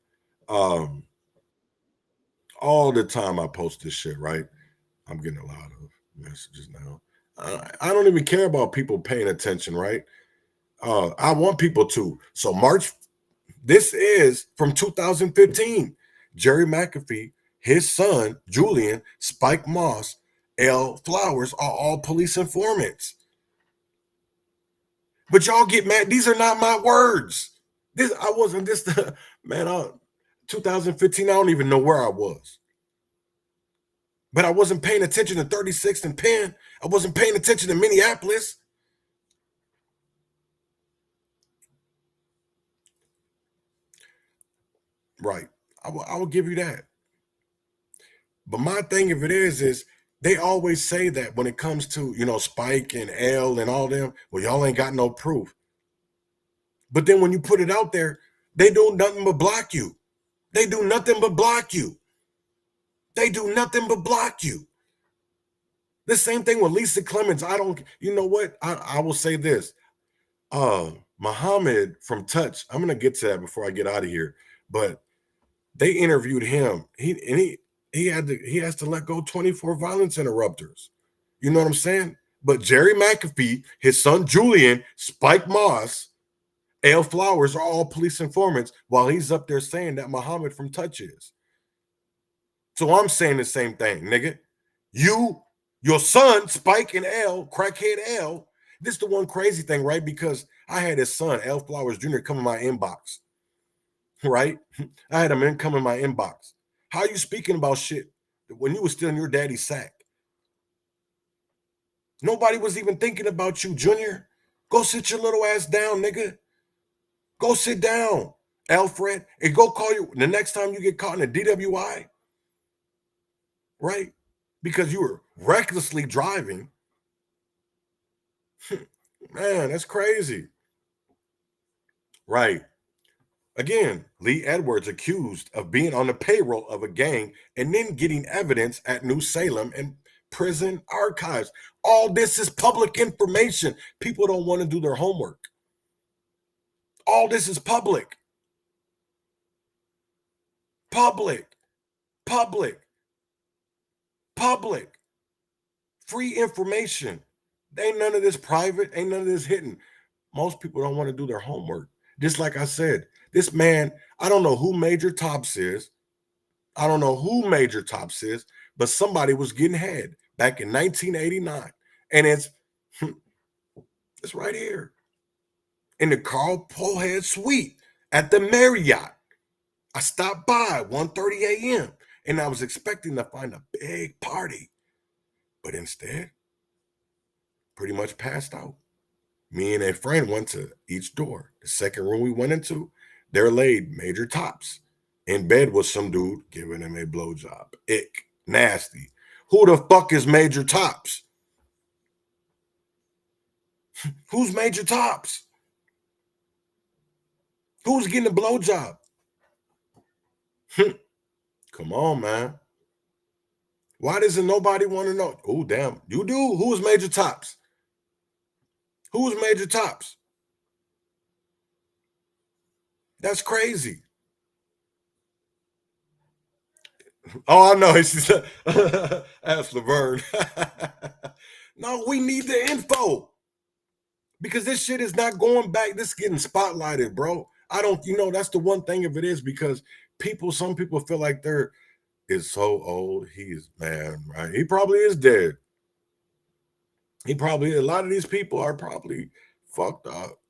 S14: I post this shit, right? I'm getting a lot of messages now. I don't even care about people paying attention, right? I want people to. So this is from 2015. Jerry McAfee, his son, Julian, Spike Moss, L. Flowers are all police informants. But y'all get mad. These are not my words. 2015, I don't even know where I was. But I wasn't paying attention to 36th and Penn. I wasn't paying attention to Minneapolis. Right. I will give you that. But my thing of it is they always say that when it comes to, you know, Spike and L and all them, well, y'all ain't got no proof. But then when you put it out there, they do nothing but block you. They do nothing but block you. They do nothing but block you. The same thing with Lisa Clemens. You know what? I will say this. Muhammad from Touch, I'm gonna get to that before I get out of here. But they interviewed him. He has to let go 24 violence interrupters. You know what I'm saying? But Jerry McAfee, his son Julian, Spike Moss, L. Flowers are all police informants while he's up there saying that Muhammad from Touch is. So I'm saying the same thing, nigga. Your son, Spike and L, crackhead L, this is the one crazy thing, right? Because I had his son, L. Flowers Jr., come in my inbox, right? I had him come in my inbox. How you speaking about shit when you was still in your daddy's sack? Nobody was even thinking about you, Junior. Go sit your little ass down, nigga. Go sit down, Alfred, and go call you the next time you get caught in a DWI, right? Because you were recklessly driving. Man, that's crazy. Right. Again, Lee Edwards accused of being on the payroll of a gang and then getting evidence at New Salem and prison archives. All this is public information. People don't want to do their homework. All this is public. Public. Free information. Ain't none of this private. Ain't none of this hidden. Most people don't want to do their homework. Just like I said, this man, I don't know who Major Tops is. But somebody was getting head back in 1989. And it's right here in the Carl Polehead Suite at the Marriott. I stopped by 1:30 a.m. and I was expecting to find a big party, but instead, pretty much passed out. Me and a friend went to each door. The second room we went into, there laid Major Tops in bed with some dude giving him a blowjob. Ick, nasty. Who the fuck is Major Tops? Who's Major Tops? Who's getting a blowjob? Come on, man. Why doesn't nobody want to know? Oh, damn. You do? Who's Major Tops? Who's Major Tops? That's crazy. Oh, I know. Ask Laverne. No, we need the info. Because this shit is not going back. This is getting spotlighted, bro. That's the one thing of it is because some people feel like is so old. He is, man, right? He probably is dead. A lot of these people are probably fucked up.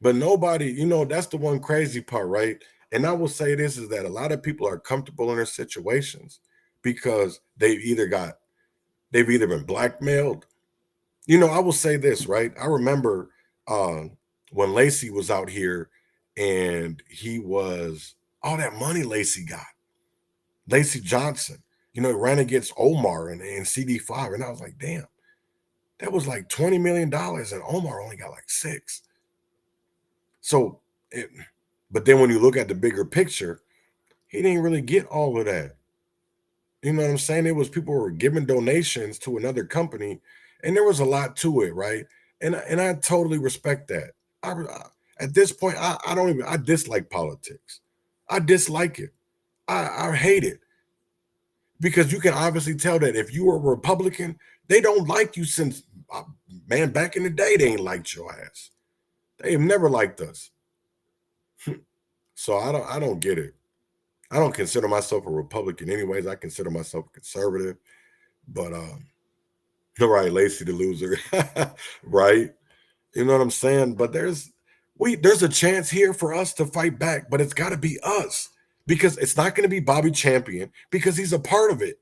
S14: But nobody, that's the one crazy part, right? And I will say this is that a lot of people are comfortable in their situations because they've either been blackmailed. I will say this, right? I remember when Lacey was out here and he was all that money Lacey got. Lacey Johnson, he ran against Omar and CD5. And I was like, damn, that was like $20 million. And Omar only got like 6. So, but then when you look at the bigger picture, he didn't really get all of that. You know what I'm saying? It was people who were giving donations to another company, and there was a lot to it, right? And I totally respect that. At this point, I dislike politics. I dislike it. I hate it. Because you can obviously tell that if you were a Republican, they don't like you since, man, back in the day, they ain't liked your ass. They have never liked us. So I don't get it. I don't consider myself a Republican anyways. I consider myself a conservative. But right, Lacey the loser. Right? You know what I'm saying? But there's a chance here for us to fight back, but it's got to be us. Because it's not going to be Bobby Champion because he's a part of it.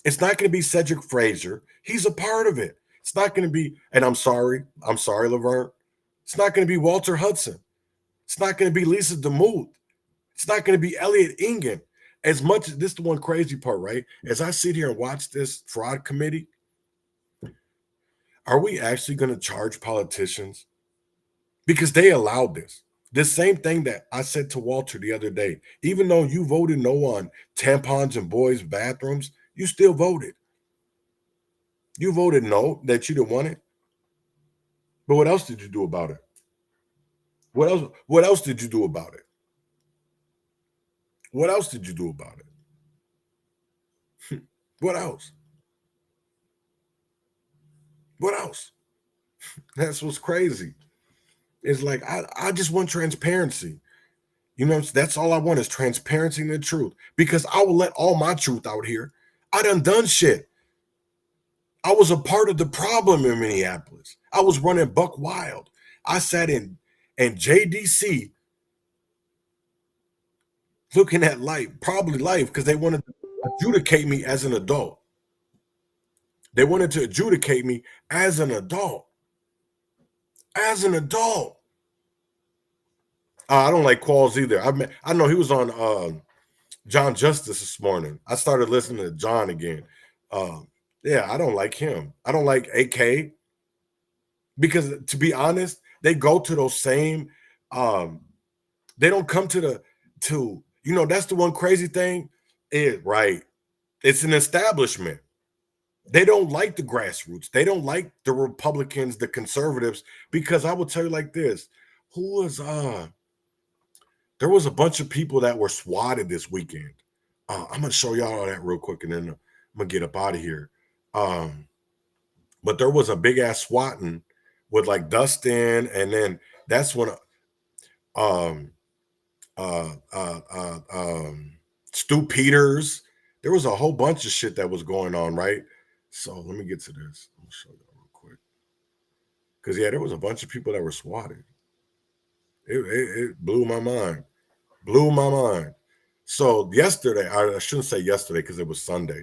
S14: It's not going to be Cedric Frazier. He's a part of it. It's not going to be, and I'm sorry, Laverne. It's not going to be Walter Hudson. It's not going to be Lisa DeMuth. It's not going to be Elliot Ingen. as much as this is the one crazy part, right? As I sit here and watch this fraud committee, are we actually going to charge politicians? Because they allowed this. This same thing that I said to Walter the other day, even though you voted no on tampons in boys' bathrooms, you still voted. You voted no, that you didn't want it. But what else did you do about it? What else did you do about it? What else did you do about it? What else? What else? That's what's crazy. It's like, I just want transparency. You know, that's all I want is transparency and the truth. Because I will let all my truth out here. I done shit. I was a part of the problem in Minneapolis. I was running buck wild. I sat in JDC looking at life, probably life, because they wanted to adjudicate me as an adult. They wanted to adjudicate me as an adult. As an adult. I don't like Qualls either. I know he was on John Justice this morning. I started listening to John again. Yeah, I don't like him. I don't like AK. Because to be honest, they go to those same, they don't come to you know, that's the one crazy thing. Right. It's an establishment. They don't like the grassroots. They don't like the Republicans, the conservatives, because I will tell you like this. There was a bunch of people that were swatted this weekend. I'm going to show y'all all that real quick, and then I'm going to get up out of here. But there was a big ass swatting with like Dustin, and then that's when Stu Peters. There was a whole bunch of shit that was going on, right? So let me get to this. I'll show you real quick. Because yeah, there was a bunch of people that were swatted. It blew my mind. Blew my mind. So yesterday, I shouldn't say yesterday because it was Sunday.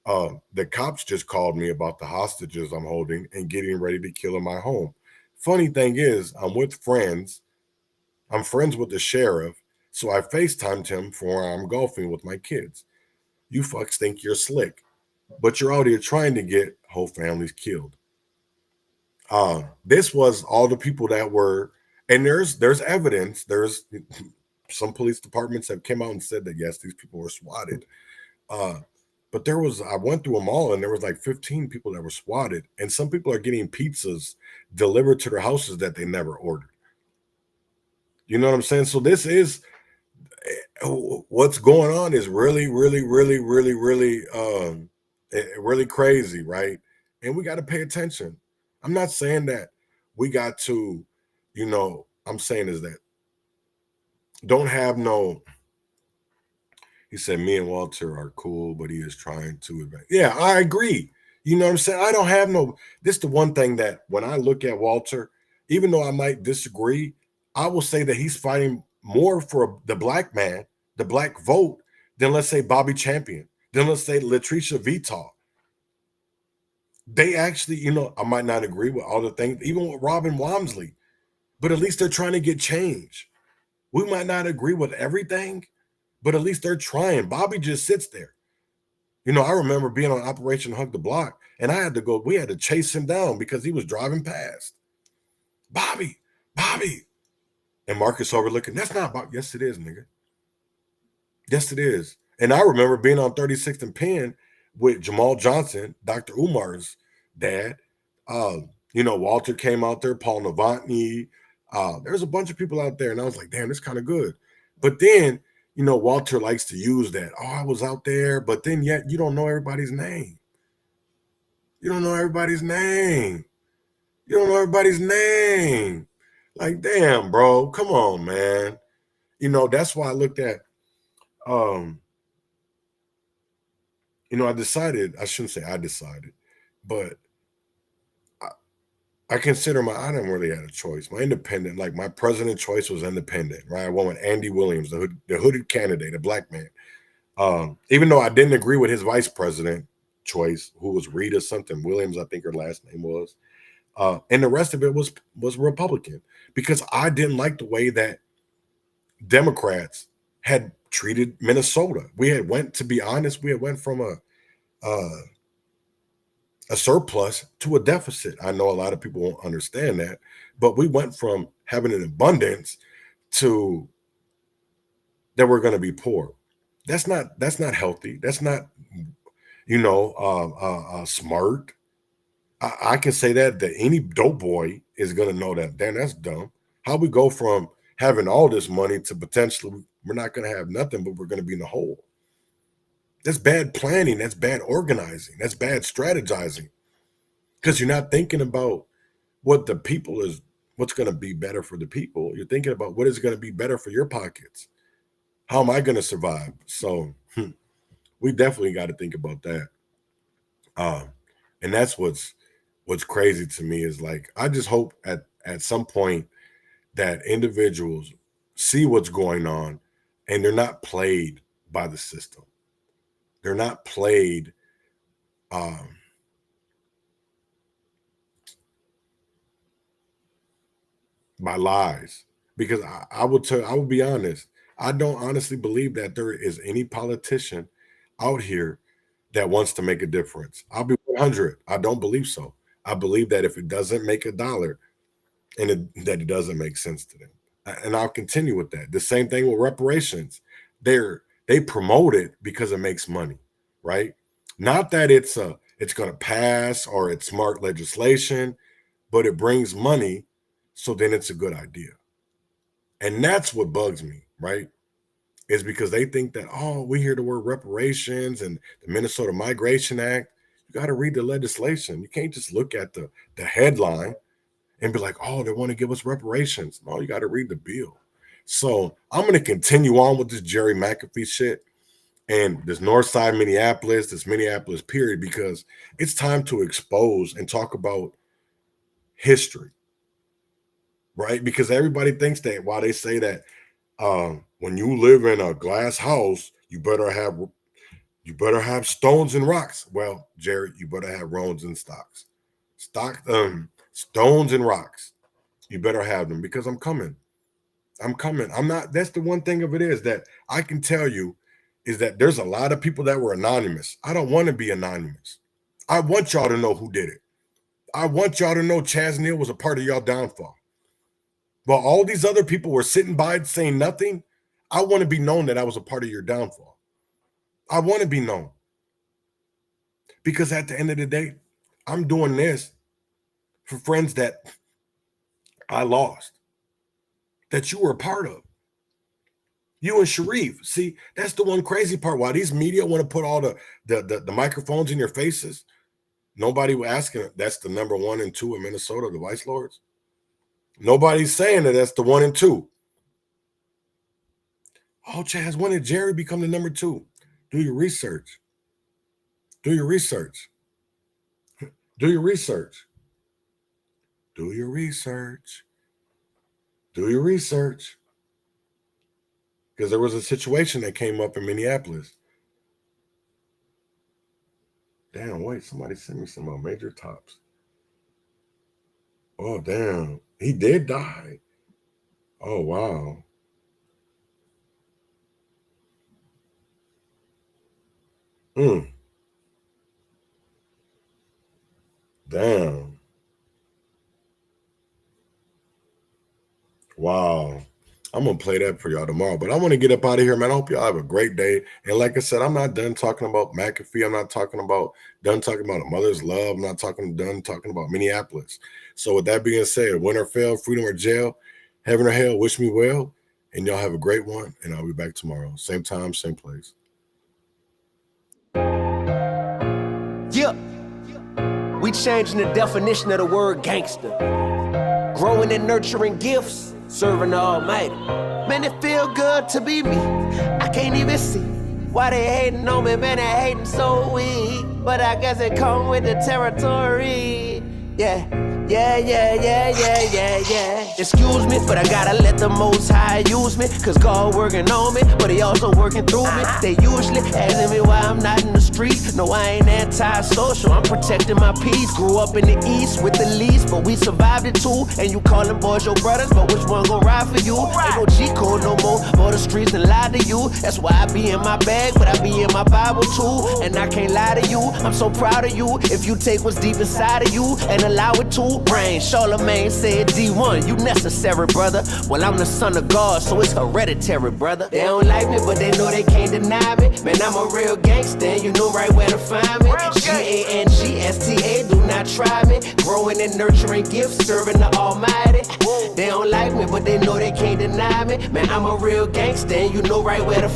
S14: The cops just called me about the hostages I'm holding and getting ready to kill in my home. Funny thing is, I'm with friends. I'm friends with the sheriff. So I FaceTimed him for I'm golfing with my kids. You fucks think you're slick, but you're out here trying to get whole families killed. This was all the people that were, and there's evidence. There's some police departments have came out and said that yes, these people were swatted. But I went through them all, and there was like 15 people that were swatted, and some people are getting pizzas delivered to their houses that they never ordered. You know what I'm saying? So this is what's going on is really, really, really, really, really, really crazy, right? And we got to pay attention. I'm not saying that we got to, you know, I'm saying is that don't have no. He said, me and Walter are cool, but he is trying to advance. Yeah, I agree. You know what I'm saying? I don't have no, this is the one thing that when I look at Walter, even though I might disagree, I will say that he's fighting more for the black man, the black vote, than let's say Bobby Champion, than let's say Latricia Vitale. They actually, you know, I might not agree with all the things, even with Robin Wamsley, but at least they're trying to get change. We might not agree with everything, but at least they're trying. Bobby just sits there. You know, I remember being on Operation Hug the Block, and we had to chase him down because he was driving past. Bobby. And Marcus overlooking, that's not Bobby. Yes, it is, nigga. Yes, it is. And I remember being on 36th and Penn with Jamal Johnson, Dr. Umar's dad. You know, Walter came out there, Paul Novotny. There's a bunch of people out there, and I was like, damn, this kind of good. But then, you know, Walter likes to use that. Oh, I was out there, but then yet you don't know everybody's name. You don't know everybody's name. You don't know everybody's name. Like, damn, bro, come on, man. You know, that's why I looked at, you know, I shouldn't say I decided, but I consider I didn't really have a choice. My independent, like my president choice was independent, right? I went with Andy Williams, the hooded candidate, a black man. Even though I didn't agree with his vice president choice, who was Rita something Williams, I think her last name was. And the rest of it was Republican, because I didn't like the way that Democrats had treated Minnesota. To be honest, we had went from a surplus to a deficit. I know a lot of people won't understand that, but we went from having an abundance to that we're going to be poor. That's not healthy. That's not, smart. I can say that any dope boy is going to know that. Damn, that's dumb. How we go from having all this money to potentially we're not going to have nothing, but we're going to be in the hole. That's bad planning. That's bad organizing. That's bad strategizing. Because you're not thinking about what the people is, what's going to be better for the people. You're thinking about what is going to be better for your pockets. How am I going to survive? So we definitely got to think about that. And that's what's crazy to me is like, I just hope at some point that individuals see what's going on and they're not played by the system. They're not played by lies. Because I will be honest, I don't honestly believe that there is any politician out here that wants to make a difference. I'll be 100. I don't believe so. I believe that if it doesn't make a dollar and that it doesn't make sense to them. And I'll continue with that. The same thing with reparations. They promote it because it makes money, right? Not that it's going to pass or it's smart legislation, but it brings money, so then it's a good idea. And that's what bugs me, right? Is because they think that, oh, we hear the word reparations and the Minnesota Migration Act. You got to read the legislation. You can't just look at the headline and be like, oh, they want to give us reparations. No, you got to read the bill. So I'm going to continue on with this Jerry McAfee shit and this Northside Minneapolis, this Minneapolis period, because it's time to expose and talk about history, right? Because everybody thinks that while they say that when you live in a glass house, you better have stones and rocks. Well, Jerry, you better have roads and stocks. Stones and rocks. You better have them because I'm coming. I'm not. That's the one thing of it is that I can tell you is that there's a lot of people that were anonymous. I don't want to be anonymous. I want y'all to know who did it. I want y'all to know Chaz Neal was a part of y'all downfall. While all these other people were sitting by saying nothing, I want to be known that I was a part of your downfall. I want to be known. Because at the end of the day, I'm doing this for friends that I lost, that you were a part of. You and Sharif. See, that's the one crazy part. Why these media want to put all the microphones in your faces, nobody was asking. That's the number 1 and 2 in Minnesota, the Vice Lords. Nobody's saying that that's the 1 and 2. Oh, Chaz, when did Jerry become the number 2? Do your research. Do your research. Do your research. Do your research. Do your research. Because there was a situation that came up in Minneapolis. Damn, wait, somebody sent me some Major Tops. Oh, damn. He did die. Oh, wow. Damn. Wow. I'm going to play that for y'all tomorrow, but I want to get up out of here, man. I hope y'all have a great day. And like I said, I'm not done talking about McAfee. I'm not done talking about a mother's love. I'm not done talking about Minneapolis. So with that being said, win or fail, freedom or jail, heaven or hell, wish me well. And y'all have a great one. And I'll be back tomorrow. Same time, same place.
S20: Yeah. We changing the definition of the word gangster. Growing and nurturing gifts. Serving the Almighty. Man, it feel good to be me. I can't even see why they hating on me, man. They hating so weak. But I guess it come with the territory. Yeah. Yeah. Excuse me, but I gotta let the Most High use me. Cause God working on me, but he also working through me. They usually asking me why I'm not in the street. No, I ain't anti-social, I'm protecting my peace. Grew up in the East with the least, but we survived it too. And you call them boys your brothers, but which one gon' ride for you? Ain't no G code no more, for the streets and lie to you. That's why I be in my bag, but I be in my Bible too. And I can't lie to you, I'm so proud of you. If you take what's deep inside of you and allow it to rain. Charlemagne said D1, you necessary, brother. Well, I'm the son of God, so it's hereditary, brother. They don't like me, but they know they can't deny me. Man, I'm a real gangster, and you know right where to find me. G-A-N-G-S-T-A, do not try me. Growing and nurturing gifts, serving the Almighty. They don't like me, but they know they can't deny me. Man, I'm a real gangster, and you know right where to